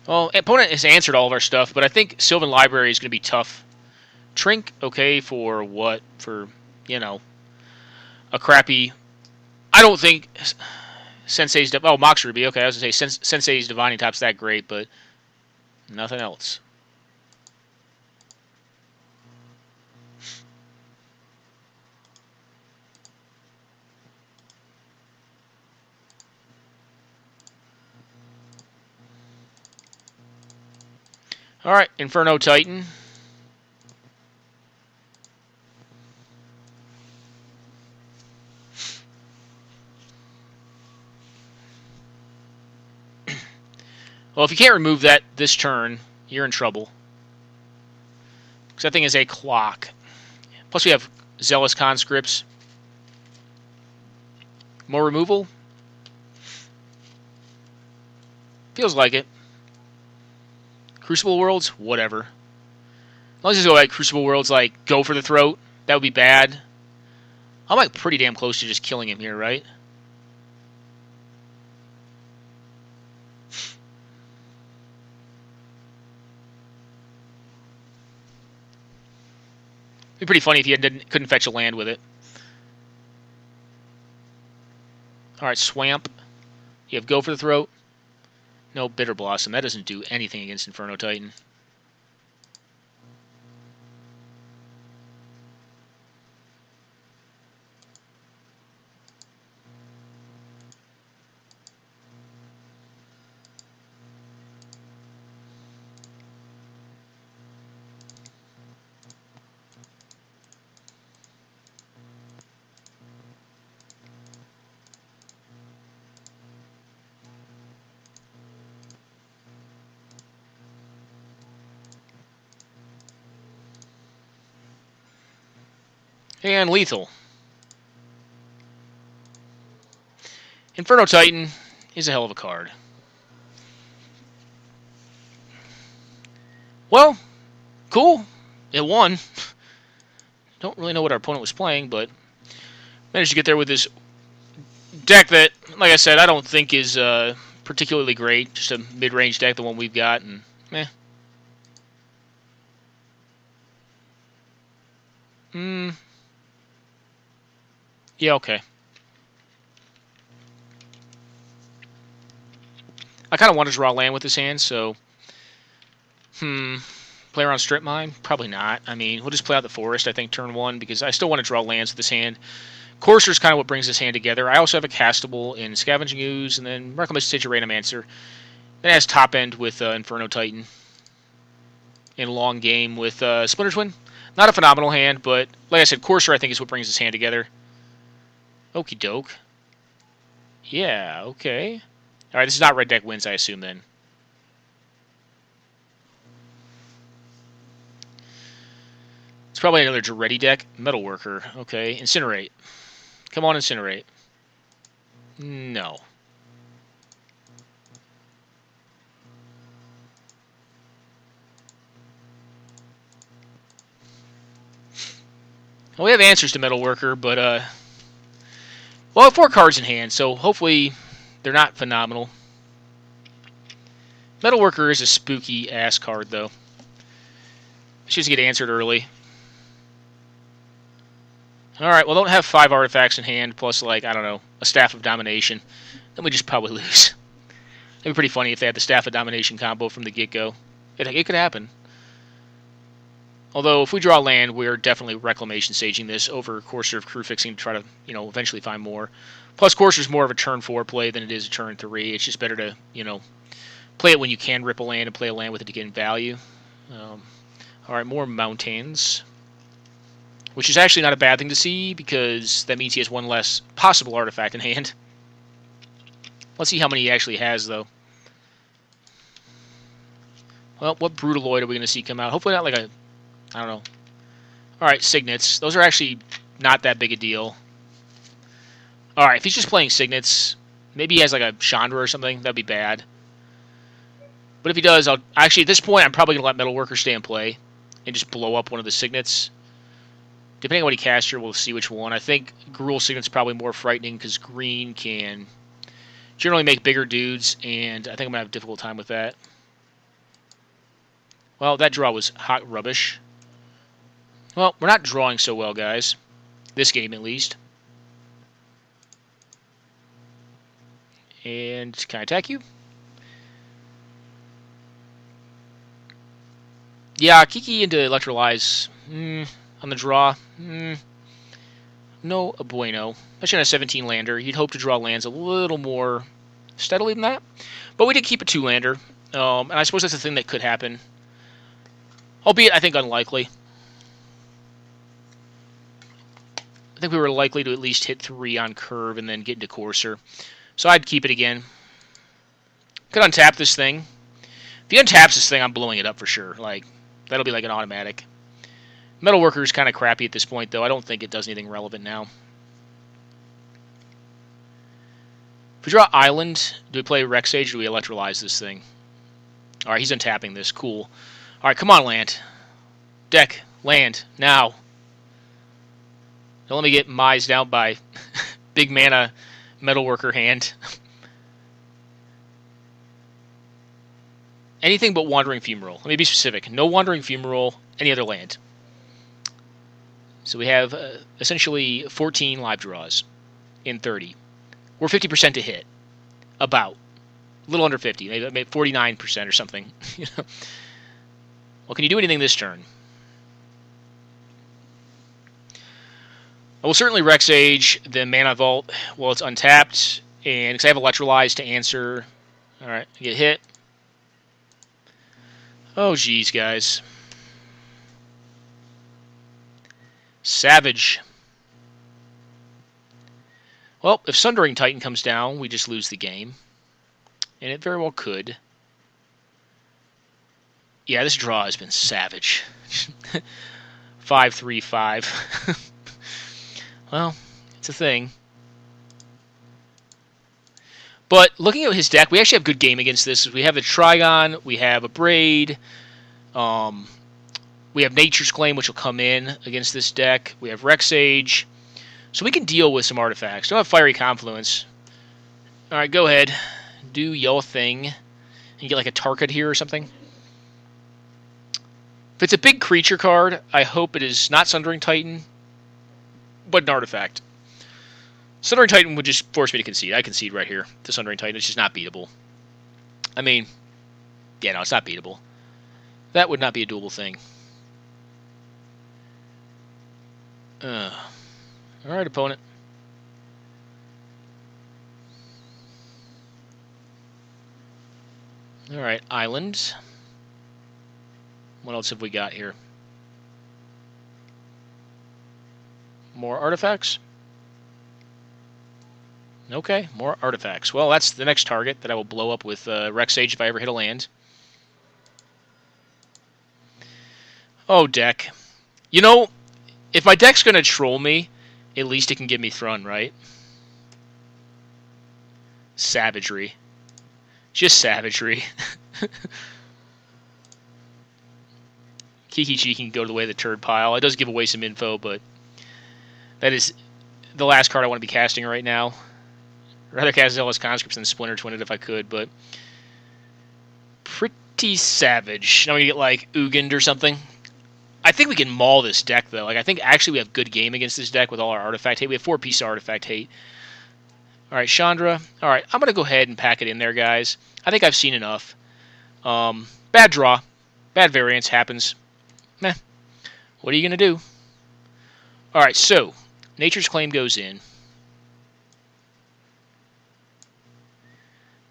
Speaker 1: Well, opponent has answered all of our stuff, but I think Sylvan Library is going to be tough. Trink, okay, for what? For, a crappy... I don't think Sensei's... Oh, Mox Ruby, okay, I was going to say Sensei's Divining Top's that great, but nothing else. Alright, Inferno Titan. Well, if you can't remove that this turn, you're in trouble. Because that thing is a clock. Plus we have Zealous Conscripts. More removal? Feels like it. Crucible Worlds? Whatever. As long as you go like Crucible Worlds, like, go for the throat, that would be bad. I'm like pretty damn close to just killing him here, right? It'd be pretty funny if you couldn't fetch a land with it. Alright, Swamp. You have Go for the Throat. No, Bitter Blossom. That doesn't do anything against Inferno Titan. And lethal. Inferno Titan is a hell of a card. Well, cool. It won. Don't really know what our opponent was playing, but managed to get there with this deck that, like I said, I don't think is particularly great. Just a mid-range deck, the one we've got, and meh. Yeah, okay. I kind of want to draw land with this hand, so... Play around Strip Mine? Probably not. I mean, we'll just play out the Forest, I think, turn 1, because I still want to draw lands with this hand. Courser's kind of what brings this hand together. I also have a Castable in Scavenging Ooze, and then Reclamation Sage of Random Answer. Then it has top end with Inferno Titan. In long game with Splinter Twin. Not a phenomenal hand, but like I said, Courser I think is what brings this hand together. Okie doke. Yeah, okay. Alright, this is not red deck wins, I assume, then. It's probably another Jaretti deck. Metalworker. Okay, Incinerate. Come on, Incinerate. No. Well, we have answers to Metalworker, but, well, I have 4 cards in hand, so hopefully they're not phenomenal. Metalworker is a spooky-ass card, though. She just get answered early. Alright, well, don't have 5 artifacts in hand, plus, like, I don't know, a Staff of Domination. Then we just probably lose. It'd be pretty funny if they had the Staff of Domination combo from the get-go. It could happen. Although, if we draw land, we're definitely Reclamation Saging this over Courser of Crew Fixing to try to, eventually find more. Plus, Courser's more of a turn 4 play than it is a turn 3. It's just better to, play it when you can rip a land and play a land with it to get in value. Alright, more mountains. Which is actually not a bad thing to see, because that means he has one less possible artifact in hand. Let's see how many he actually has, though. Well, what Brutaloid are we going to see come out? Hopefully not like a... I don't know. Alright, Signets. Those are actually not that big a deal. Alright, if he's just playing Signets, maybe he has like a Chandra or something. That'd be bad. But if he does, I'll... Actually, at this point, I'm probably going to let Metalworker stay in play and just blow up one of the Signets. Depending on what he casts here, we'll see which one. I think Gruul Signet's probably more frightening because green can generally make bigger dudes, and I think I'm going to have a difficult time with that. Well, that draw was hot rubbish. Well, we're not drawing so well, guys. This game, at least. And can I attack you? Yeah, Kiki into Electrolyze. On the draw. No bueno. Especially on a 17 lander. You'd hope to draw lands a little more steadily than that. But we did keep a 2-lander. And I suppose that's a thing that could happen. Albeit, I think, unlikely. I think we were likely to at least hit 3 on curve and then get into Courser. So I'd keep it again. Could untap this thing. If he untaps this thing, I'm blowing it up for sure. Like, that'll be like an automatic. Metalworker is kind of crappy at this point, though. I don't think it does anything relevant now. If we draw Island, do we play Rexage or do we Electrolyze this thing? Alright, he's untapping this. Cool. Alright, come on, land. Deck, land, now. Don't let me get mised out by big mana Metalworker hand. Anything but Wandering Fumarole. Let me be specific. No Wandering Fumarole, any other land. So we have essentially 14 live draws in 30. We're 50% to hit. About. A little under 50. Maybe 49% or something. Well, can you do anything this turn? I will certainly Rexage the Mana Vault while it's untapped. And because I have Electrolyze to answer. Alright, get hit. Oh, geez, guys. Savage. Well, if Sundering Titan comes down, we just lose the game. And it very well could. Yeah, this draw has been savage. 5-3-5. Well, it's a thing. But looking at his deck, we actually have good game against this. We have the Trigon, we have a Braid, we have Nature's Claim, which will come in against this deck. We have Rexage. So we can deal with some artifacts. Don't have Fiery Confluence. Alright, go ahead. Do your thing. You get like a Tarkid here or something. If it's a big creature card, I hope it is not Sundering Titan, but an artifact. Sundering Titan would just force me to concede. I concede right here to Sundering Titan. It's just not beatable. I mean, yeah, no, it's not beatable. That would not be a doable thing. Alright, opponent. Alright, Island. What else have we got here? More artifacts? Okay, more artifacts. Well, that's the next target that I will blow up with Rexage if I ever hit a land. Oh, deck. You know, if my deck's going to troll me, at least it can give me Thrun, right? Savagery. Just savagery. Kiki-Chi can go to the way of the turd pile. It does give away some info, but that is the last card I want to be casting right now. I'd rather cast Zealous Conscripts than Splinter Twin it if I could, but pretty savage. Now we get like Ugin or something. I think we can maul this deck, though. Like, I think actually we have good game against this deck with all our artifact hate. We have 4-piece artifact hate. Alright, Chandra. Alright, I'm going to go ahead and pack it in there, guys. I think I've seen enough. Bad draw. Bad variance happens. Meh. What are you going to do? Alright, so Nature's Claim goes in.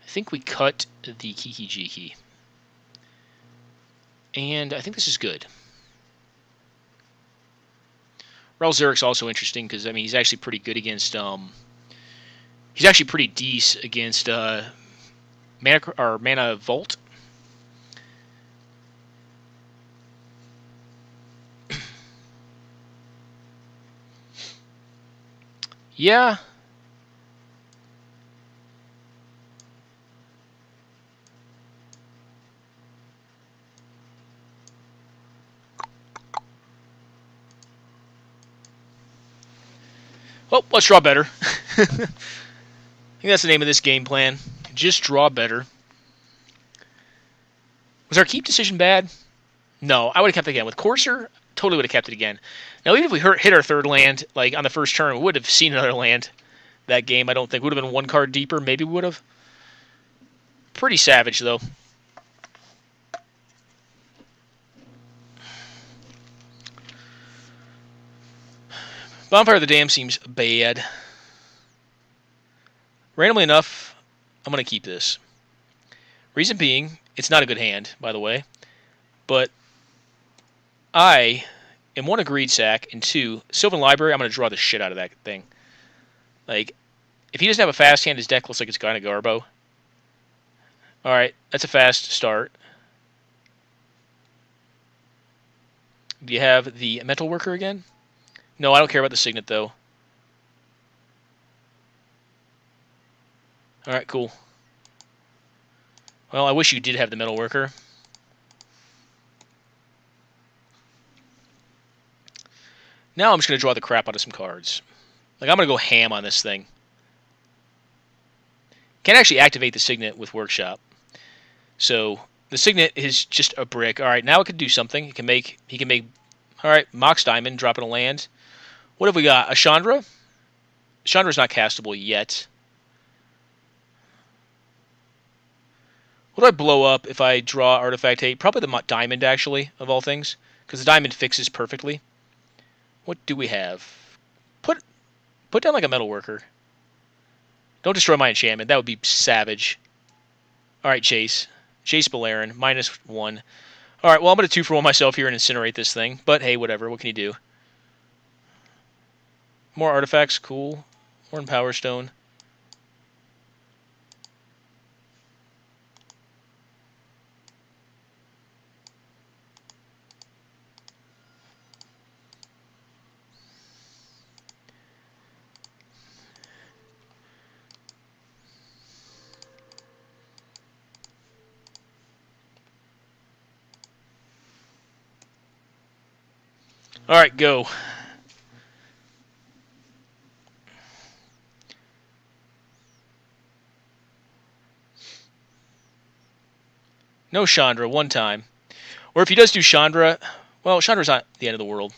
Speaker 1: I think we cut the Kiki-Jiki. And I think this is good.
Speaker 2: Rel Zeric's also interesting because I mean he's actually pretty good against he's actually pretty decent against Mana Vault. Yeah. Well, let's draw better. I think that's the name of this game plan. Just draw better. Was our keep decision bad? No, I would have kept it again. With Courser, totally would have kept it again. Now, even if we hit our third land, like on the first turn, we would have seen another land that game, I don't think. Would have been one card deeper, maybe we would have. Pretty savage, though. Bonfire of the Dam seems bad. Randomly enough, I'm going to keep this. Reason being, it's not a good hand, by the way. But I am one, a greed sack, and two, Sylvan Library, I'm going to draw the shit out of that thing. Like, if he doesn't have a fast hand, his deck looks like it's kind of garbo. Alright, that's a fast start. Do you have the Mental Worker again? No, I don't care about the Signet, though. Alright, cool. Well, I wish you did have the Metal Worker. Now I'm just going to draw the crap out of some cards. Like, I'm going to go ham on this thing. Can't actually activate the Signet with Workshop. So, the Signet is just a brick. Alright, now it can do something. He can make... Alright, Mox Diamond, dropping a land. What have we got? A Chandra? Chandra's not castable yet. What do I blow up if I draw Artifact 8? Probably the Diamond, actually, of all things. Because the Diamond fixes perfectly. What do we have? Put down like a Metal Worker. Don't destroy my enchantment. That would be savage. Alright, Chase. Chase Balerin, -1. Alright, well, I'm going to 2-for-1 myself here and incinerate this thing. But hey, whatever. What can you do? More artifacts. Cool. More Power Stone. Alright, go. No Chandra, one time. Or if he does do Chandra, well, Chandra's not the end of the world.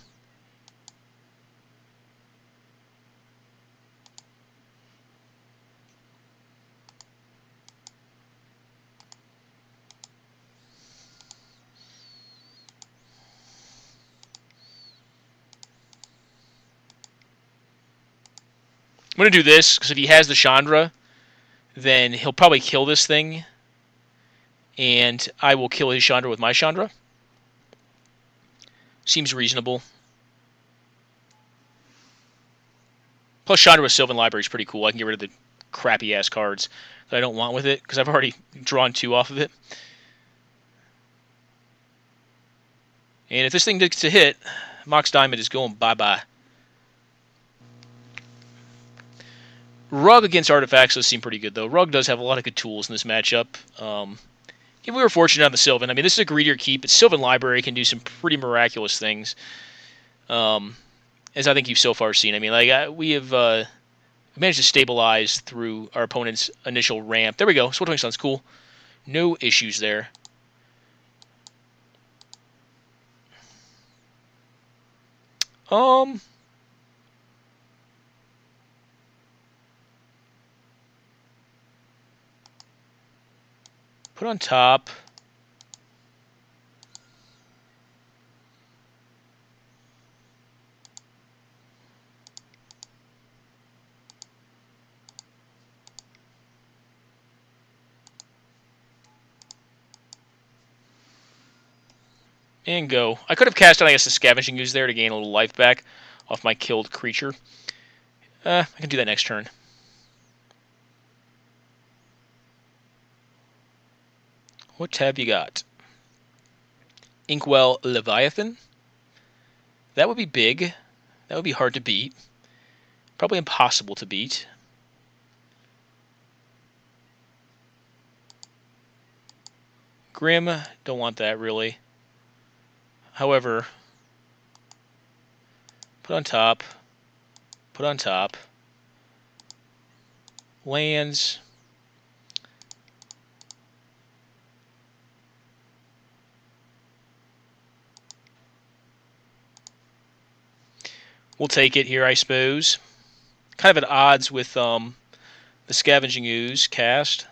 Speaker 2: I'm going to do this, because if he has the Chandra, then he'll probably kill this thing, and I will kill his Chandra with my Chandra. Seems reasonable. Plus, Chandra with Sylvan Library is pretty cool. I can get rid of the crappy-ass cards that I don't want with it, because I've already drawn 2 off of it. And if this thing gets a hit, Mox Diamond is going bye-bye. Rug against Artifacts does seem pretty good, though. Rug does have a lot of good tools in this matchup. If we were fortunate on the Sylvan, I mean, this is a greedier keep, but Sylvan Library can do some pretty miraculous things, as I think you've so far seen. I mean, like we have managed to stabilize through our opponent's initial ramp. There we go. Swirling Sun's cool. No issues there. Put on top. And go. I could have cast on, I guess, the Scavenging Ooze there to gain a little life back. off my killed creature. I can do that next turn. What have you got? Inkwell Leviathan. That would be big. That would be hard to beat. Probably impossible to beat. Grim, don't want that really. However, put on top. Put on top. Lands. We'll take it here, I suppose. Kind of at odds with the Scavenging Ooze cast.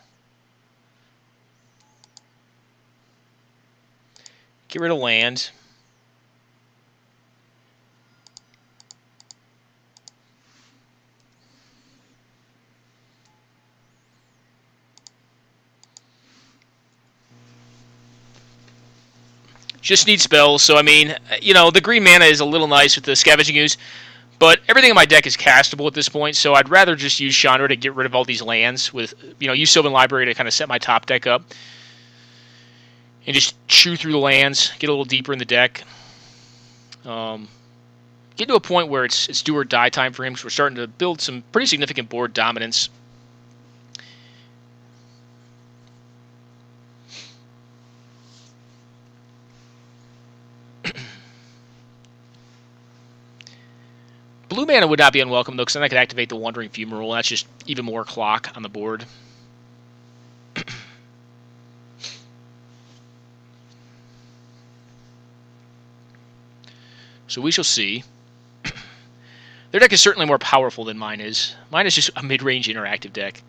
Speaker 2: Get rid of land. Just need spells, so I mean, you know, the green mana is a little nice with the Scavenging Ooze, but everything in my deck is castable at this point, so I'd rather just use Chandra to get rid of all these lands with, you know, use Sylvan Library to kind of set my top deck up and just chew through the lands, get a little deeper in the deck. Get to a point where it's do or die time for him, because we're starting to build some pretty significant board dominance. Blue mana would not be unwelcome, though, because then I could activate the Wandering Fumarole, and that's just even more clock on the board. So we shall see. Their deck is certainly more powerful than mine is. Mine is just a mid-range interactive deck.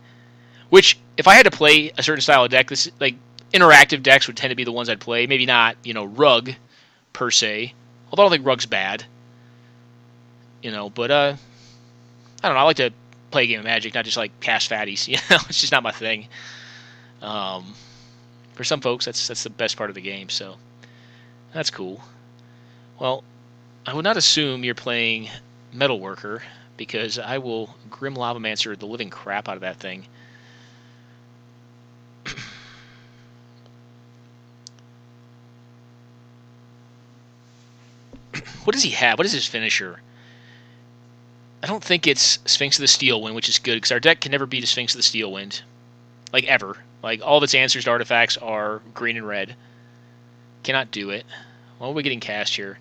Speaker 2: Which, if I had to play a certain style of deck, this like interactive decks would tend to be the ones I'd play. Maybe not, you know, Rug, per se. Although I don't think Rug's bad. You know, but, I don't know, I like to play a game of Magic, not just, like, cast fatties. You know, it's just not my thing. For some folks, that's the best part of the game, so that's cool. Well, I would not assume you're playing Metalworker, because I will Grim Lavamancer the living crap out of that thing. What does he have? What is his finisher? I don't think it's Sphinx of the Steel Wind, which is good, because our deck can never beat a Sphinx of the Steel Wind. Like, ever. Like, all of its answers to artifacts are green and red. Cannot do it. What are we getting cast here?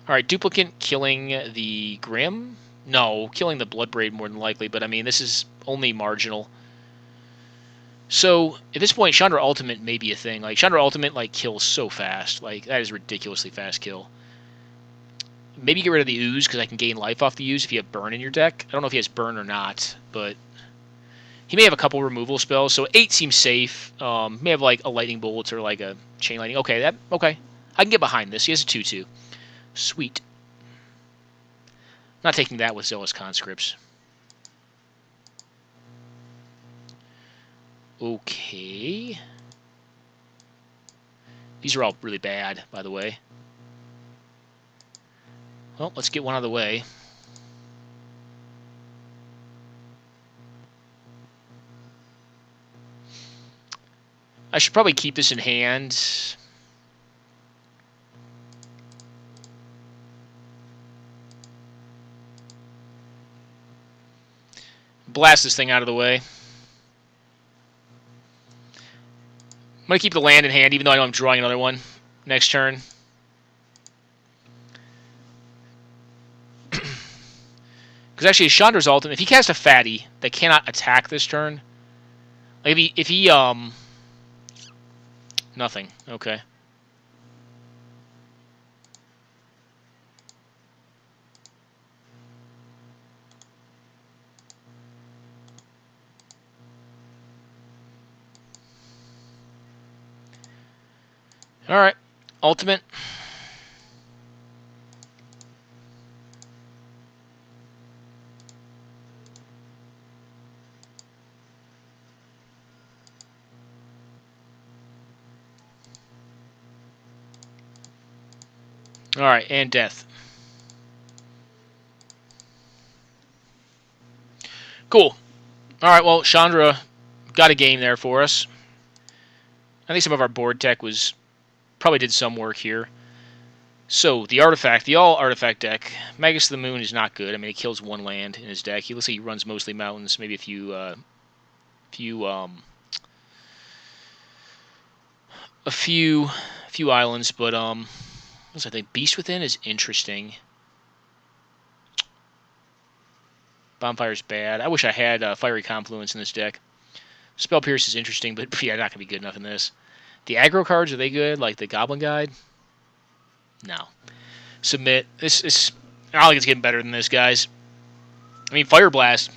Speaker 2: Alright, Duplicant killing the Grim? No, killing the Bloodbraid more than likely, but I mean, this is only marginal. So, at this point, Chandra Ultimate may be a thing. Like, Chandra Ultimate, like, kills so fast. Like, that is ridiculously fast kill. Maybe get rid of the Ooze, because I can gain life off the Ooze if you have Burn in your deck. I don't know if he has Burn or not, but he may have a couple removal spells, so 8 seems safe. May have, like, a Lightning Bolt or, like, a Chain Lightning. Okay, okay. I can get behind this. He has a 2-2. Sweet. Not taking that with Zealous Conscripts. Okay. These are all really bad, by the way. Well, let's get one out of the way. I should probably keep this in hand. Blast this thing out of the way. I'm going to keep the land in hand, even though I know I'm drawing another one next turn. Because actually, Chandra's ultimate, if he casts a fatty that cannot attack this turn, like if he nothing. Okay. All right. Ultimate. All right, and death. Cool. All right, well, Chandra got a game there for us. I think some of our board tech was probably did some work here. So, the artifact, the all-artifact deck, Magus of the Moon is not good. I mean, he kills one land in his deck. He looks like he runs mostly mountains, maybe a few islands, but, what's I think? Beast Within is interesting. Bonfire's bad. I wish I had Fiery Confluence in this deck. Spell Pierce is interesting, but yeah, not going to be good enough in this. The aggro cards, are they good? Like the Goblin Guide? No. Submit. This I don't think it's getting better than this, guys. I mean, Fire Blast,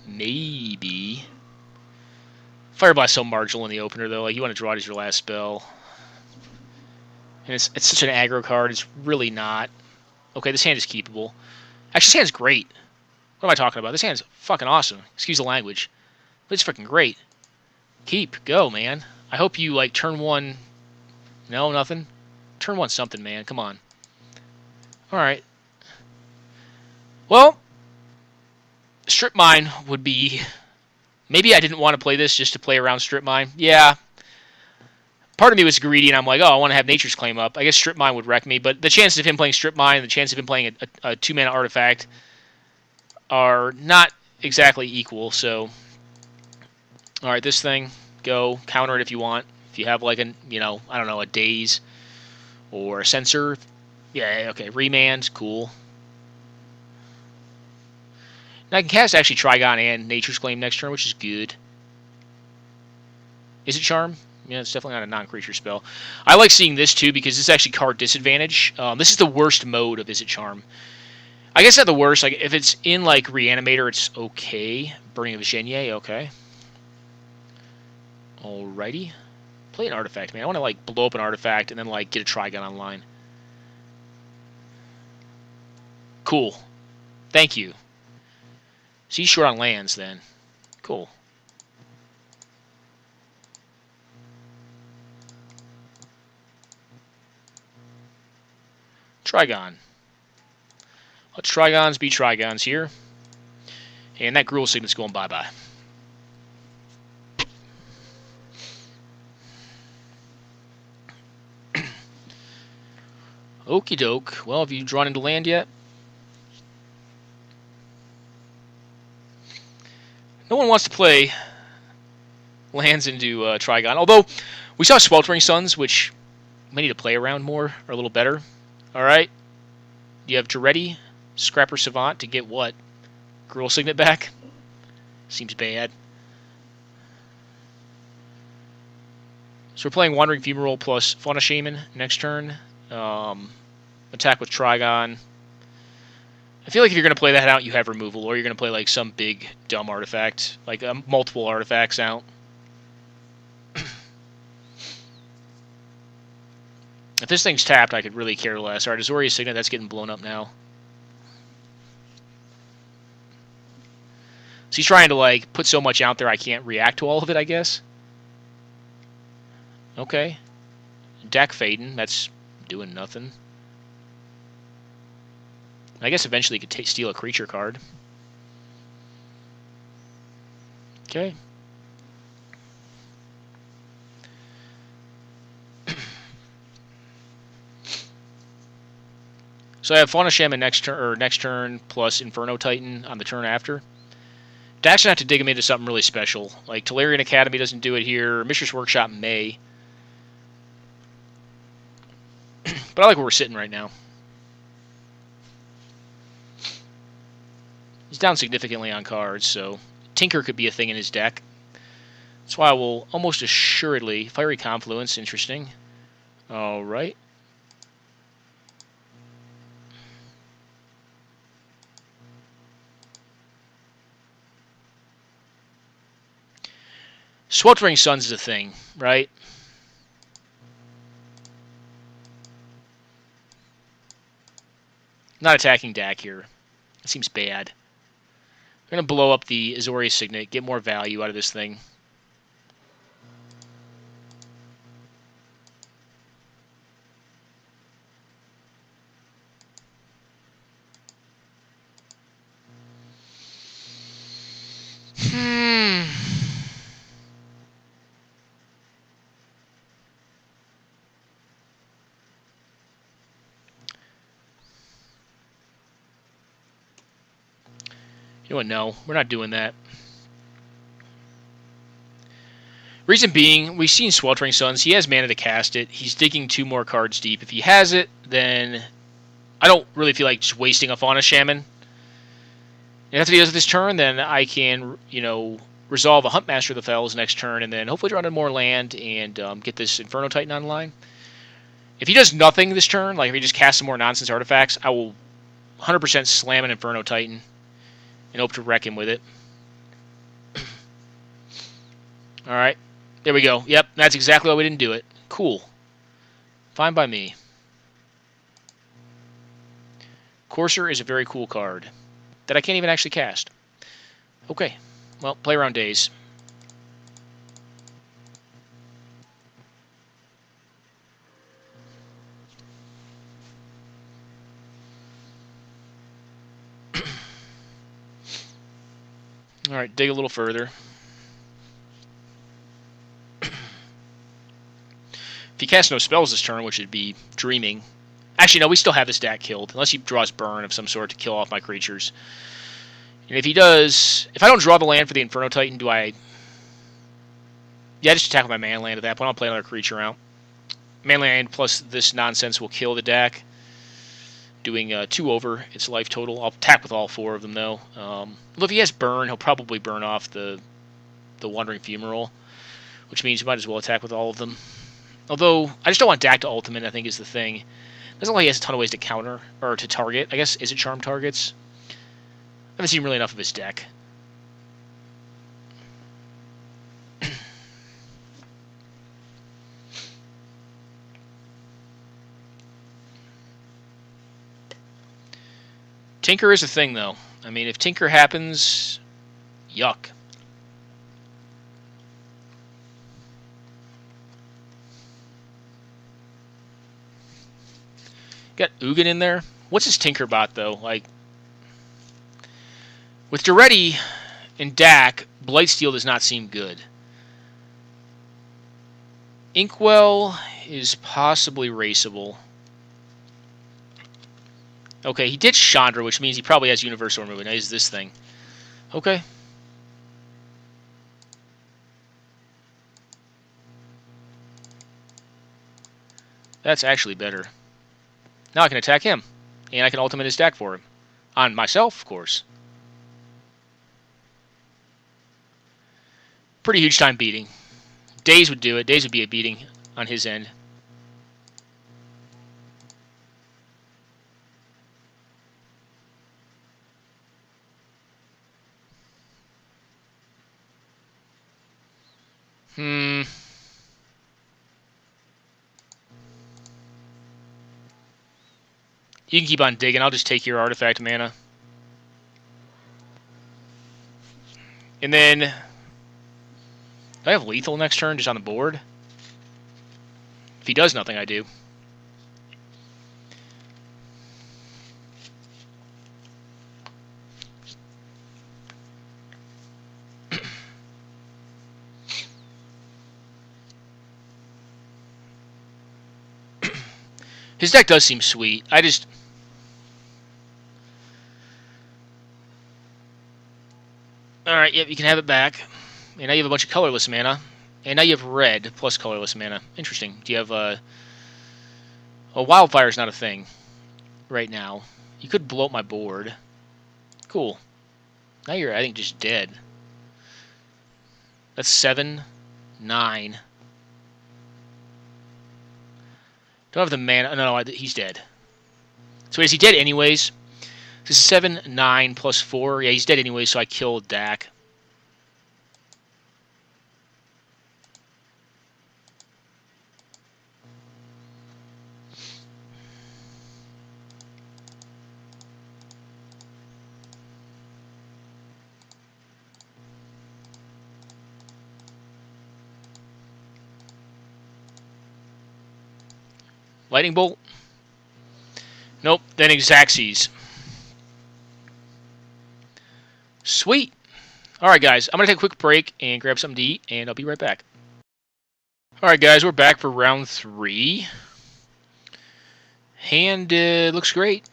Speaker 2: maybe. Fire Blast so marginal in the opener, though. Like, you want to draw it as your last spell. And it's such an aggro card, it's really not. Okay, this hand is keepable. Actually, this hand's great. What am I talking about? This hand's fucking awesome. Excuse the language. But it's freaking great. Keep. Go, man. I hope you, like, turn one... No, nothing? Turn one something, man. Come on. Alright. Well, Strip Mine would be... Maybe I didn't want to play this just to play around Strip Mine. Yeah. Part of me was greedy, and I'm like, oh, I want to have Nature's Claim up. I guess Strip Mine would wreck me, but the chances of him playing Strip Mine and the chance of him playing a 2-mana artifact are not exactly equal, so... Alright, this thing, go, counter it if you want. If you have, like, I don't know, a Daze or a Censor. Yeah, okay, Remand, cool. Now I can cast actually Trigon and Nature's Claim next turn, which is good. Is it Charm? Yeah, it's definitely not a non-creature spell. I like seeing this, too, because this is actually card disadvantage. This is the worst mode of Is It Charm. I guess not the worst. Like, if it's in, like, Reanimator, it's okay. Burning of Genie, okay. Alrighty. Play an artifact, man. I want to, like, blow up an artifact and then, like, get a Trigon online. Cool. Thank you. So he's short on lands, then. Cool. Trigon. Let Trigons be Trigons here. And that Gruul Signet's going bye-bye. Okie doke. Well, have you drawn into land yet? No one wants to play lands into Trigon. Although, we saw Sweltering Suns, which we need to play around more, or a little better. Alright. You have Jaretti, Scrapper Savant to get what? Gruul Signet back? Seems bad. So we're playing Wandering Fumarole plus Fauna Shaman next turn. Attack with Trigon. I feel like if you're going to play that out, you have removal, or you're going to play like some big, dumb artifact, like multiple artifacts out. If this thing's tapped, I could really care less. Alright, Azorius Signet, that's getting blown up now. So he's trying to, like, put so much out there I can't react to all of it, I guess. Okay. Deck Faden, that's doing nothing. I guess eventually he could steal a creature card. Okay. So I have Fauna Shaman next turn plus Inferno Titan on the turn after. To actually have to dig him into something really special. Like Tolarian Academy doesn't do it here. Mishra's Workshop may. But I like where we're sitting right now. He's down significantly on cards, so Tinker could be a thing in his deck. That's why I will almost assuredly... Fiery Confluence, interesting. Alright. Sweltering Suns is a thing, right? Not attacking Dak here. It seems bad. I'm going to blow up the Azorius Signet, get more value out of this thing. You know what? No, we're not doing that. Reason being, we've seen Sweltering Suns. He has mana to cast it. He's digging 2 more cards deep. If he has it, then I don't really feel like just wasting a Fauna Shaman. And after he does this turn, then I can, resolve a Huntmaster of the Fells next turn, and then hopefully draw in more land and get this Inferno Titan online. If he does nothing this turn, like if he just casts some more nonsense artifacts, I will 100% slam an Inferno Titan and hope to wreck him with it. Alright, there we go. Yep, that's exactly why we didn't do it. Cool. Fine by me. Courser is a very cool card that I can't even actually cast. Okay, well, play around days. Alright, dig a little further. If he casts no spells this turn, which would be dreaming. Actually, no, we still have this deck killed, unless he draws burn of some sort to kill off my creatures. And if he does... If I don't draw the land for the Inferno Titan, do I... Yeah, just attack with my mana land at that point. I'll play another creature out. Mana land plus this nonsense will kill the deck, doing 2 over its life total. I'll attack with all 4 of them, though. Well, if he has burn, he'll probably burn off the Wandering Fumarole, which means you might as well attack with all of them. Although, I just don't want Dak to ultimate, I think, is the thing. Doesn't look like he has a ton of ways to counter, or to target. I guess, is it charm targets? I haven't seen really enough of his deck. Tinker is a thing, though. I mean, if Tinker happens, yuck. Got Ugin in there. What's his Tinker bot, though? Like, with Duretti and Dak, Blightsteel does not seem good. Inkwell is possibly raceable. Okay, he did Chandra, which means he probably has Universal Removal. Now he's this thing. Okay. That's actually better. Now I can attack him. And I can ultimate his deck for him. On myself, of course. Pretty huge time beating. Days would do it. Days would be a beating on his end. You can keep on digging. I'll just take your artifact mana. And then... Do I have lethal next turn just on the board? If he does nothing, I do. His deck does seem sweet. I just... Alright, yep, you can have it back. And now you have a bunch of colorless mana. And now you have red plus colorless mana. Interesting. Do you have a... Wildfire's not a thing right now. You could blow up my board. Cool. Now you're, I think, just dead. That's 7, 9. Don't have the mana. No, he's dead. So is he dead anyways? This is 7, 9 plus 4. Yeah, he's dead anyways, so I killed Dak. Lightning Bolt? Nope, then Xaxes. Sweet. Alright, guys, I'm going to take a quick break and grab something to eat, and I'll be right back. Alright, guys, we're back for round 3. Hand looks great.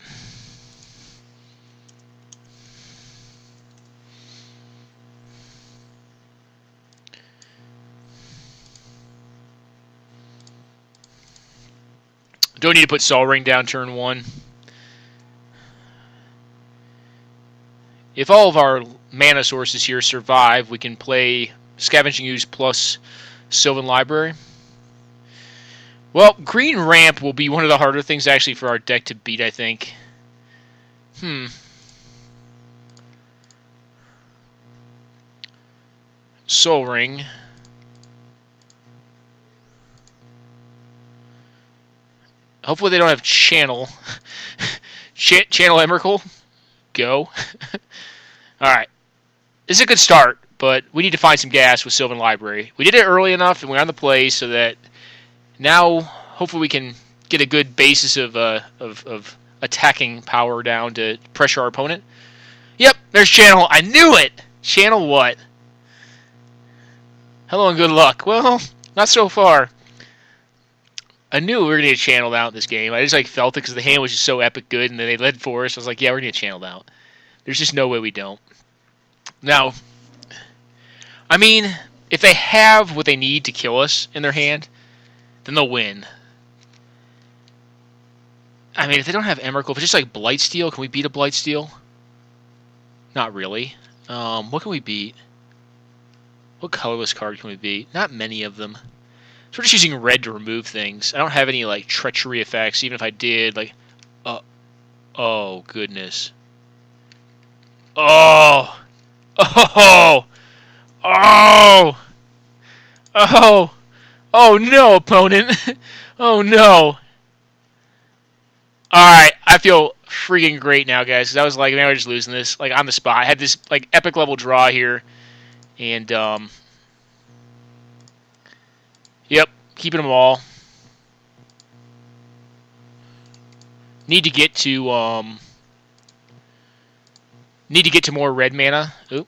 Speaker 2: Don't need to put Sol Ring down turn 1. If all of our mana sources here survive, we can play Scavenging Ooze plus Sylvan Library. Well, Green Ramp will be one of the harder things actually for our deck to beat, I think. Soul Ring. Hopefully they don't have Channel. Channel Emrakul. Go. Alright. This is a good start, but we need to find some gas with Sylvan Library. We did it early enough, and we're on the play so that now hopefully we can get a good basis of attacking power down to pressure our opponent. Yep, there's Channel. I knew it! Channel what? Hello and good luck. Well, not so far. I knew we were going to get channeled out in this game. I just felt it because the hand was just so epic good, and then they led for us. I was like, yeah, we're going to get channeled out. There's just no way we don't. Now, I mean, if they have what they need to kill us in their hand, then they'll win. I mean, if they don't have Emrakul, if it's just Blightsteel, can we beat a Blightsteel? Not really. What can we beat? What colorless card can we beat? Not many of them. So we're just using red to remove things. I don't have any, treachery effects, even if I did, oh, goodness. Oh! Oh! Oh! Oh! Oh, no, opponent! Oh, no! Alright, I feel freaking great now, guys, because I was man, we're just losing this, on the spot. I had this, epic level draw here, and, yep, keeping them all. Need to get to more red mana. Oop.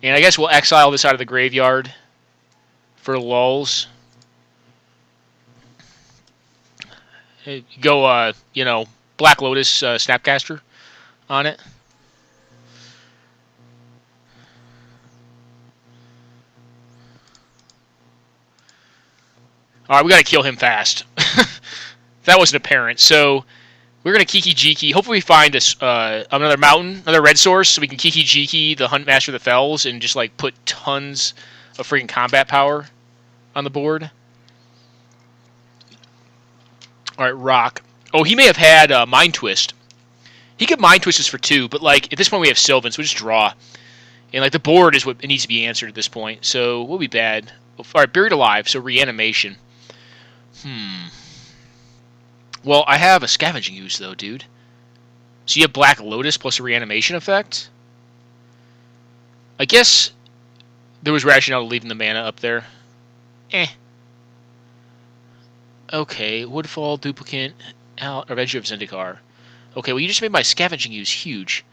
Speaker 2: And I guess we'll exile this out of the graveyard for lulls. Go, Black Lotus Snapcaster on it. Alright, we gotta kill him fast. That wasn't apparent. So, we're gonna Kiki Jiki. Hopefully we find another mountain, another red source, so we can Kiki Jiki the Huntmaster of the Fells and just, put tons of freaking combat power on the board. Alright, Rock. Oh, he may have had Mind Twist. He could Mind Twist us for 2, but, at this point we have Sylvan, so we just draw. And, the board is what needs to be answered at this point, so we'll be bad. Alright, Buried Alive, so Reanimation. Well, I have a Scavenging Ooze, though, dude. So you have Black Lotus plus a Reanimation effect? I guess there was rationale to leaving the mana up there. Okay, Woodfall, Duplicate, Avenger of Zendikar. Okay, well, you just made my Scavenging Ooze huge.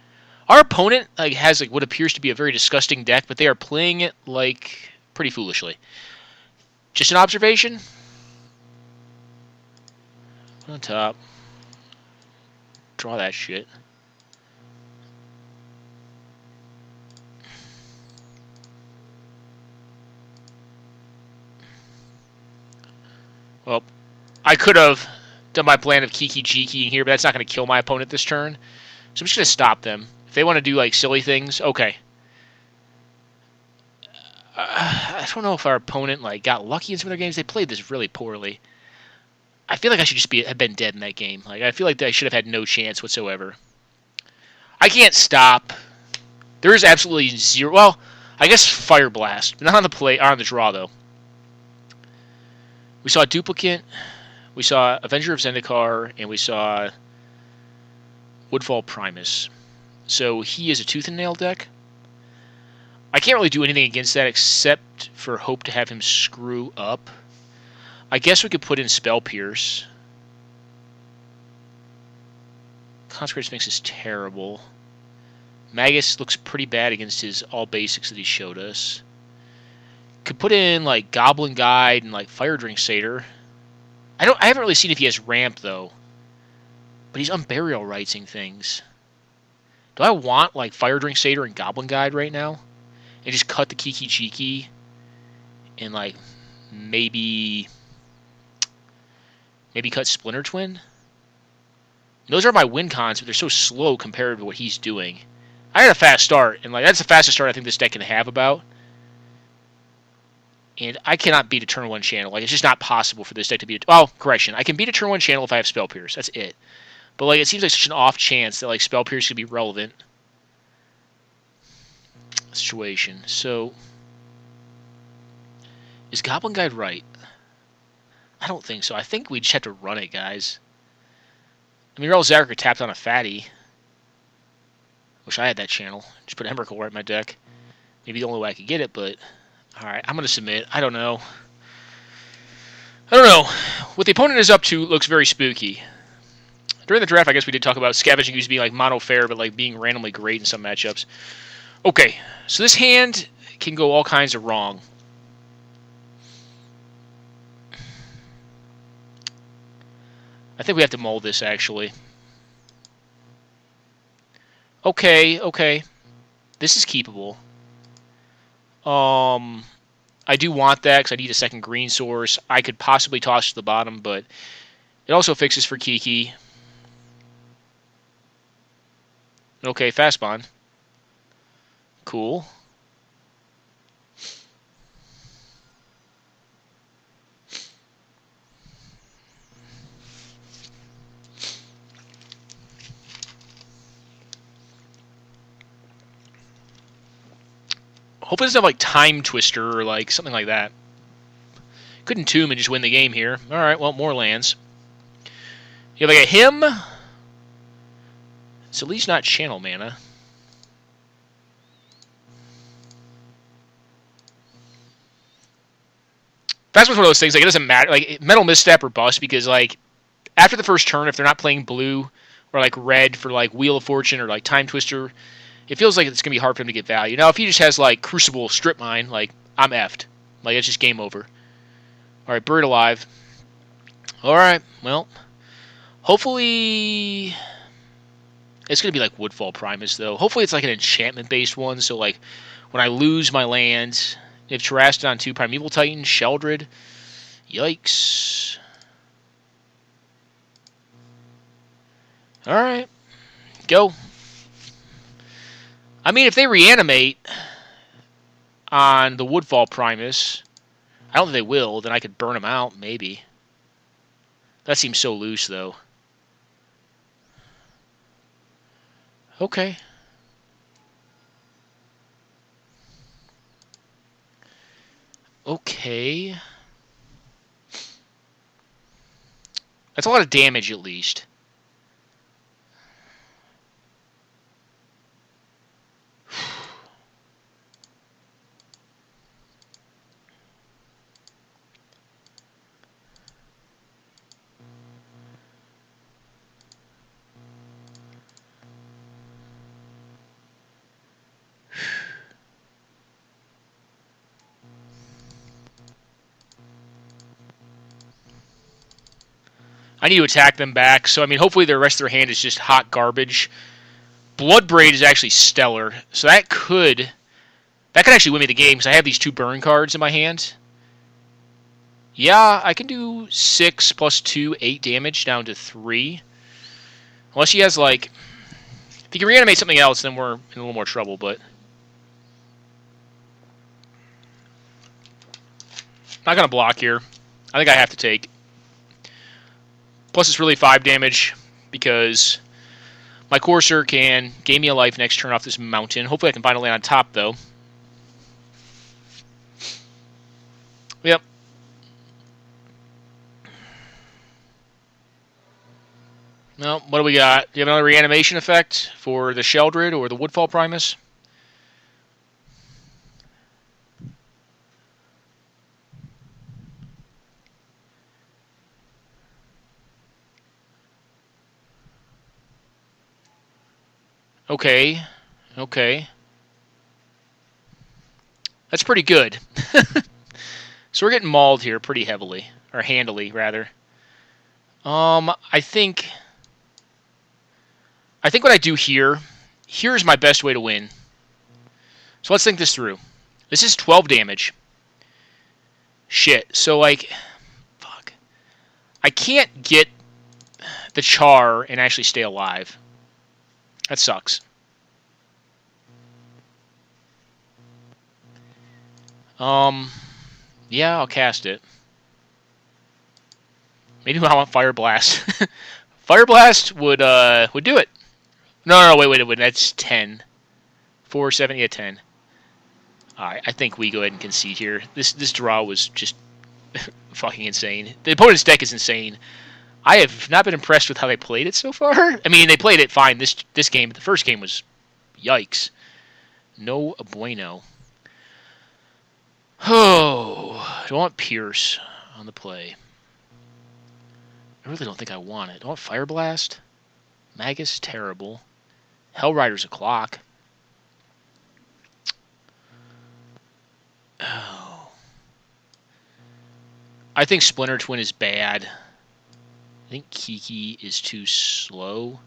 Speaker 2: Our opponent has what appears to be a very disgusting deck, but they are playing it, pretty foolishly. Just an observation? On top. Draw that shit. Well, I could have done my plan of Kiki Jiki in here, but that's not going to kill my opponent this turn. So I'm just going to stop them. If they want to do, silly things, okay. I don't know if our opponent, got lucky in some of their games. They played this really poorly. I feel like I should just have been dead in that game. I feel like I should have had no chance whatsoever. I can't stop. There is absolutely zero. Well, I guess Fire Blast. Not on the play, on the draw, though. We saw Duplicate. We saw Avenger of Zendikar. And we saw Woodfall Primus. So he is a Tooth and Nail deck. I can't really do anything against that except for hope to have him screw up. I guess we could put in Spell Pierce. Consecrated Sphinx is terrible. Magus looks pretty bad against his all basics that he showed us. Could put in Goblin Guide and Fire Drink Satyr. I haven't really seen if he has ramp though. But he's Unburial Rightsing things. Do I want Fire Drink Satyr and Goblin Guide right now? And just cut the Kiki Jiki and like maybe cut Splinter Twin. Those are my win cons, but they're so slow compared to what he's doing. I had a fast start, and like that's the fastest start I think this deck can have about. And I cannot beat a turn 1 channel. Like, it's just not possible for this deck to beat a... Oh, correction. I can beat a turn 1 channel if I have Spell Pierce. That's it. But, like, it seems like such an off chance that, like, Spell Pierce could be relevant. Situation. So, is Goblin Guide right? I don't think so. I think we just have to run it, guys. I mean, Earl Zarek tapped on a fatty. Wish I had that channel. Just put Emrakul right in my deck. Maybe the only way I could get it, but... Alright, I'm going to submit. I don't know. What the opponent is up to looks very spooky. During the draft, I guess we did talk about Scavenging Ooze being like MonoFair, but like being randomly great in some matchups. Okay, so this hand can go all kinds of wrong. I think we have to mold this, actually. Okay. This is keepable. I do want that because I need a second green source. I could possibly toss to the bottom, but it also fixes for Kiki. Okay, fast bond. Cool. Hope it doesn't have like Time Twister or like something like that. Couldn't tomb and just win the game here. Alright, well, more lands. You have like a him. It's at least not channel mana. That's one of those things, like, it doesn't matter. Like, Metal Misstep or bust, because, like, after the first turn, if they're not playing blue or, like, red for, like, Wheel of Fortune or, like, Time Twister, it feels like it's going to be hard for him to get value. Now, if he just has, like, Crucible Strip Mine, like, I'm effed. Like, it's just game over. Alright, Buried Alive. Alright, well, hopefully... It's going to be, like, Woodfall Primus, though. Hopefully it's, like, an enchantment-based one, so, like, when I lose my lands... If Terrastodon 2, Primeval Titan, Sheldred. Yikes. Alright. Go. I mean, if they reanimate on the Woodfall Primus, I don't think they will, then I could burn them out, maybe. That seems so loose, though. Okay. Okay. That's a lot of damage, at least. I need to attack them back, so I mean, hopefully the rest of their hand is just hot garbage. Bloodbraid is actually stellar, so that could actually win me the game, because I have these 2 burn cards in my hand. Yeah, I can do 6 plus 2, 8 damage down to 3. Unless he has, like... If he can reanimate something else, then we're in a little more trouble, but... Not going to block here. I think I have to take. Plus it's really 5 damage, because my Courser can gain me a life next turn off this mountain. Hopefully I can find a land on top, though. Yep. Well, what do we got? Do you have another reanimation effect for the Sheldred or the Woodfall Primus? Okay. That's pretty good. So we're getting mauled here pretty heavily. Or handily, rather. I think what I do here is my best way to win. So let's think this through. This is 12 damage. Shit. So, like, fuck. I can't get the char and actually stay alive. That sucks. Yeah, I'll cast it. Maybe I want Fire Blast. Fire Blast would do it. No, wait. That's 10. 4, 7, yeah, 10. Alright, I think we go ahead and concede here. This draw was just fucking insane. The opponent's deck is insane. I have not been impressed with how they played it so far. I mean, they played it fine this game, but the first game was yikes. No bueno. Oh, do I want Pierce on the play? I really don't think I want it. Do I want Fire Blast? Magus, terrible. Hellrider's a clock. Oh. I think Splinter Twin is bad. I think Kiki is too slow.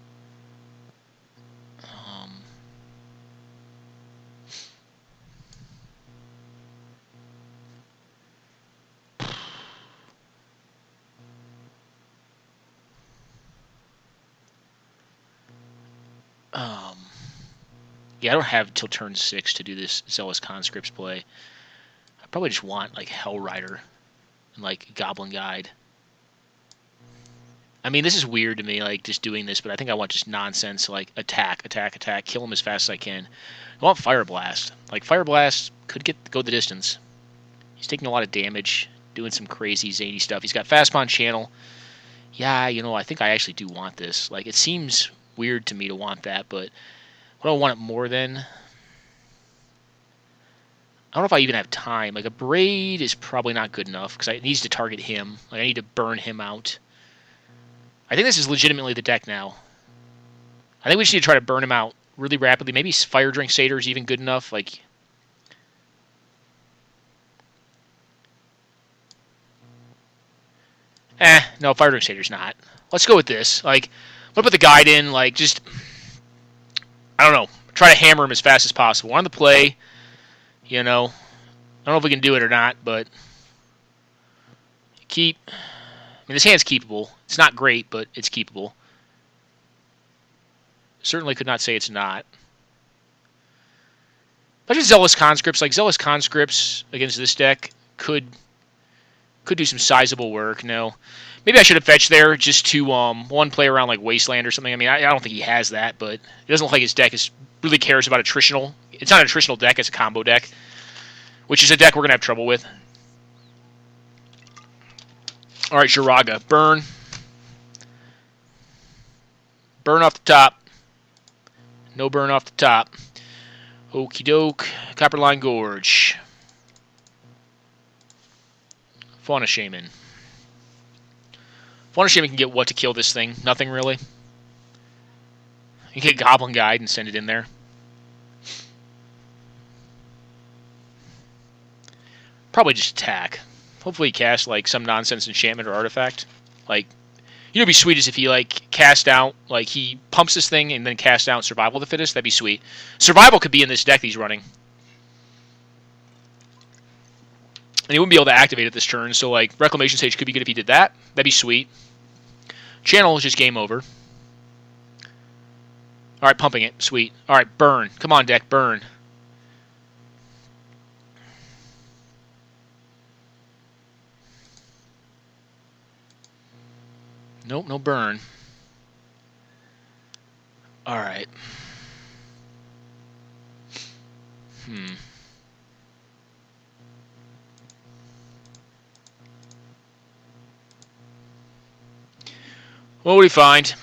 Speaker 2: Yeah, I don't have till turn 6 to do this Zealous Conscripts play. I probably just want, like, Hellrider and, like, Goblin Guide. I mean, this is weird to me, like, just doing this, but I think I want just nonsense, like, attack, kill him as fast as I can. I want Fire Blast. Like, Fire Blast could go the distance. He's taking a lot of damage, doing some crazy, zany stuff. He's got Fast Pawn Channel. Yeah, I think I actually do want this. Like, it seems weird to me to want that, but what do I want it more than? I don't know if I even have time. Like, a Braid is probably not good enough, because it needs to target him. Like, I need to burn him out. I think this is legitimately the deck now. I think we just need to try to burn him out really rapidly. Maybe Fire Drink Satyr is even good enough. Like, no, Fire Drink Satyr's not. Let's go with this. Like, I'm gonna put the guide in. Like, just, I don't know. Try to hammer him as fast as possible. On the play, I don't know if we can do it or not, but keep. I mean, this hand's keepable. It's not great, but it's keepable. Certainly could not say it's not. But just Zealous Conscripts. Like, Zealous Conscripts against this deck could do some sizable work. No. Maybe I should have fetched there just to one play around like Wasteland or something. I mean, I don't think he has that, but it doesn't look like his deck really cares about attritional. It's not an attritional deck, it's a combo deck, which is a deck we're going to have trouble with. Alright, Jiraga. Burn. Burn off the top. No burn off the top. Okie doke. Copperline Gorge. Fauna Shaman. Fauna Shaman can get what to kill this thing? Nothing, really. You can get Goblin Guide and send it in there. Probably just attack. Hopefully he casts, like, some nonsense enchantment or artifact. Like, it'd be sweet as if he, like, cast out, like, he pumps this thing and then casts out Survival of the Fittest. That'd be sweet. Survival could be in this deck that he's running. And he wouldn't be able to activate it this turn, so, like, Reclamation Sage could be good if he did that. That'd be sweet. Channel is just game over. Alright, pumping it. Sweet. Alright, burn. Come on, deck, burn. Nope, no burn. Alright. What would he find?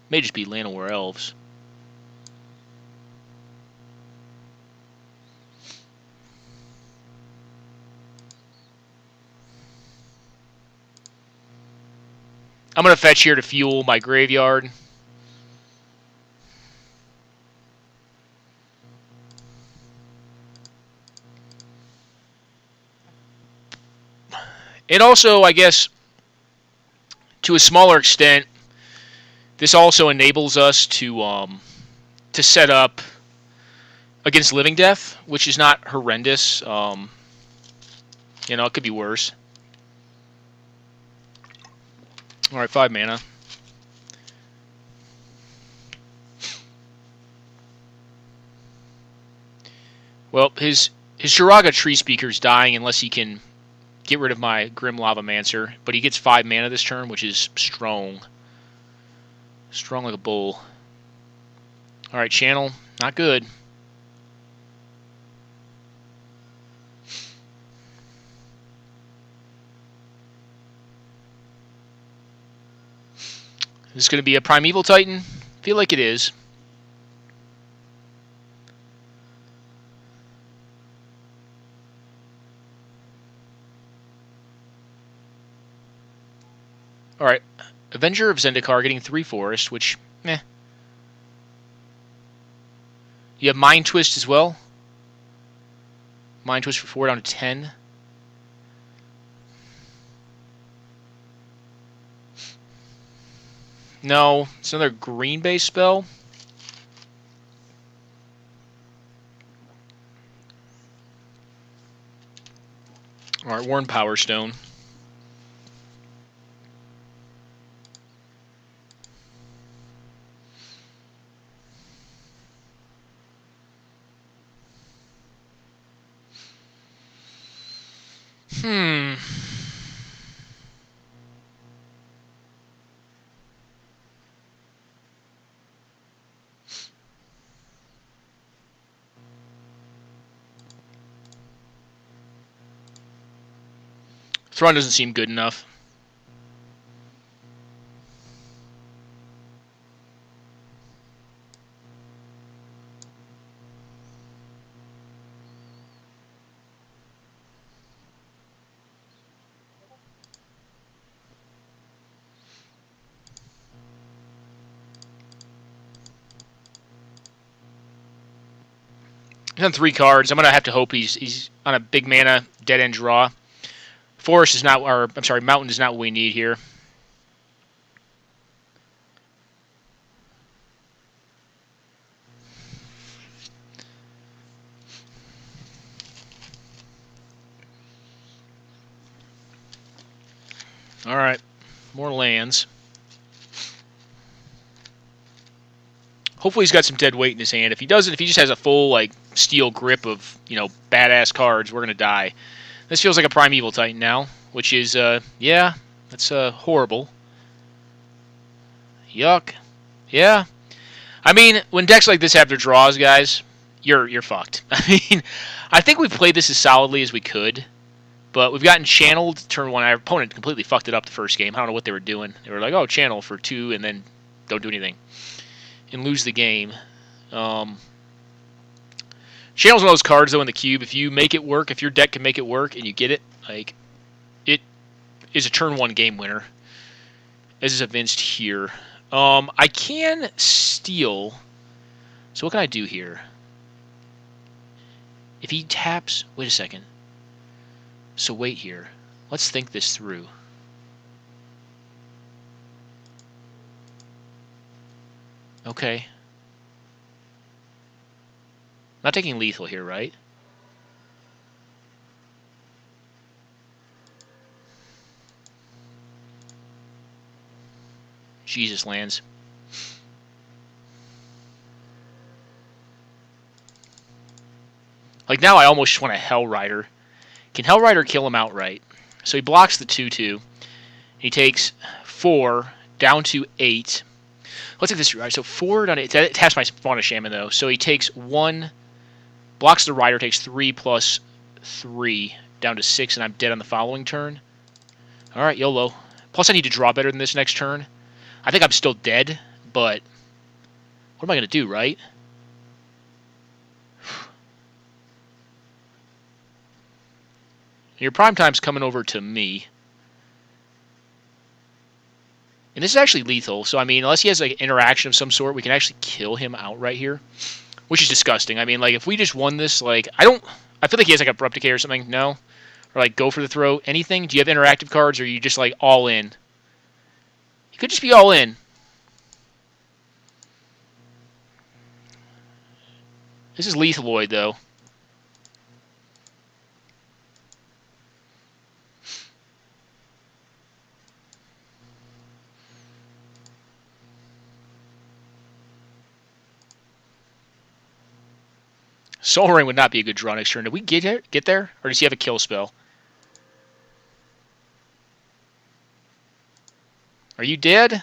Speaker 2: May just be Llanowar Elves. I'm going to fetch here to fuel my graveyard. And also, I guess, to a smaller extent, this also enables us to to set up against Living Death, which is not horrendous. You know, it could be worse. All right, 5 mana. Well, his Shiraga Tree Speaker's dying unless he can get rid of my Grim Lavamancer, but he gets 5 mana this turn, which is strong. Strong like a bull. Alright, channel. Not good. Is this going to be a Primeval Titan? I feel like it is. Alright. Avenger of Zendikar getting 3 Forest, which, meh. You have Mind Twist as well. Mind Twist for 4 down to 10. No, it's another green-based spell. Alright, Worn Power Stone. Thrawn doesn't seem good enough. He's on 3 cards. I'm gonna have to hope he's on a big mana dead end draw. Forest is not, or I'm sorry, Mountain is not what we need here. All right, more lands. Hopefully he's got some dead weight in his hand. If he doesn't, if he just has a full like steel grip of badass cards, we're gonna die. This feels like a Primeval Titan now, which is yeah, that's horrible. Yuck. Yeah. I mean, when decks like this have their draws, guys, you're fucked. I mean, I think we played this as solidly as we could, but we've gotten channeled turn 1. Our opponent completely fucked it up the first game. I don't know what they were doing. They were like, oh, channel for 2 and then don't do anything. And lose the game. Channel's one of those cards, though, in the cube. If you make it work, if your deck can make it work and you get it, like, it is a turn 1 game winner. As is evinced here. I can steal. So what can I do here? If he taps... Wait a second. So wait here. Let's think this through. Okay. Not taking lethal here, right? Jesus, lands. Like, now I almost just want a Hell Rider. Can Hell Rider kill him outright? So he blocks the 2/2. He takes 4 down to 8. Let's take this through. All right, so 4 down to 8. It has my Fauna Shaman, though. So he takes 1, blocks the Rider, takes 3 plus 3 down to 6, and I'm dead on the following turn. All right, YOLO. Plus, I need to draw better than this next turn. I think I'm still dead, but what am I going to do, right? Your prime time's coming over to me. And this is actually lethal, so I mean, unless he has like interaction of some sort, we can actually kill him outright here. Which is disgusting. I mean, like, if we just won this, like, I feel like he has like a Abrupt Decay or something, no? Or like Go for the Throat, anything? Do you have interactive cards, or are you just like all in? You could just be all in. This is Lethaloid, though. Soul Ring would not be a good draw next turn. Did we get there? Or does he have a kill spell? Are you dead? If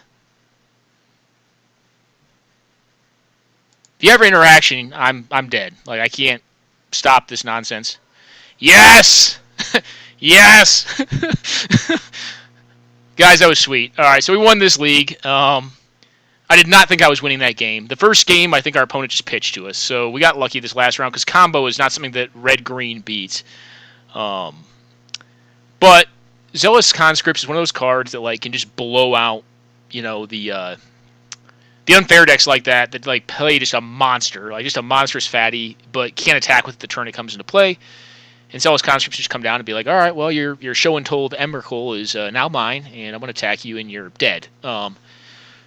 Speaker 2: you have interaction, I'm dead. Like, I can't stop this nonsense. Yes! Yes! Guys, that was sweet. All right, so we won this league. I did not think I was winning that game. The first game, I think our opponent just pitched to us. So we got lucky this last round because combo is not something that red-green beats. Um, but Zealous Conscripts is one of those cards that like can just blow out, the unfair decks like that like play just a monster, like just a monstrous fatty, but can't attack with the turn it comes into play. And Zealous Conscripts just come down and be like, all right, well, your show and told Emrakul is now mine, and I'm going to attack you, and you're dead.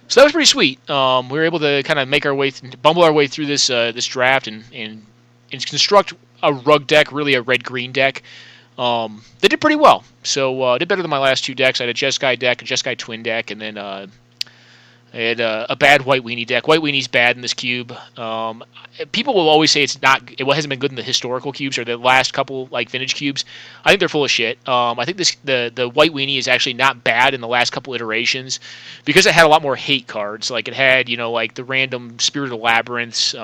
Speaker 2: So that was pretty sweet. We were able to kind of make our way, bumble our way through this draft, and construct a rug deck, really a red-green deck. They did pretty well. So did better than my last two decks. I had a Jeskai deck, a Jeskai Twin deck, and then I had a bad White Weenie deck. White Weenie's bad in this cube. People will always say it hasn't been good in the historical cubes or the last couple like vintage cubes. I think they're full of shit. I think the White Weenie is actually not bad in the last couple iterations because it had a lot more hate cards. Like it had like the random Spirit of the Labyrinths.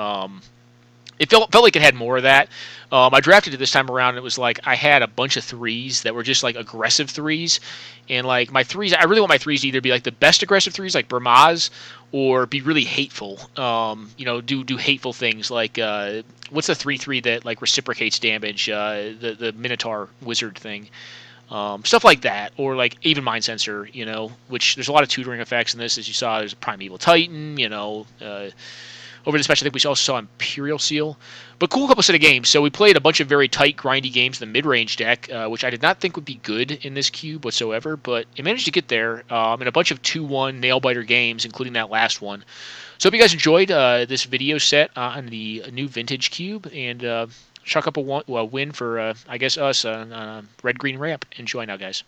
Speaker 2: It felt like it had more of that. I drafted it this time around, and it was like I had a bunch of threes that were just like aggressive threes, and like my threes, I really want my threes to either be like the best aggressive threes, like Burmaz, or be really hateful. Do hateful things like what's the 3/3 that like reciprocates damage? The Minotaur wizard thing. Stuff like that, or like even Mind Sensor, which there's a lot of tutoring effects in this, as you saw. There's a Primeval Titan, over this match, I think we also saw Imperial Seal. But cool couple set of games. So we played a bunch of very tight, grindy games in the Midrange deck, which I did not think would be good in this cube whatsoever, but it managed to get there in a bunch of 2-1 nail-biter games, including that last one. So hope you guys enjoyed this video set on the new Vintage Cube, and chalk up a win for, I guess, us on Red-Green Ramp. Enjoy now, guys.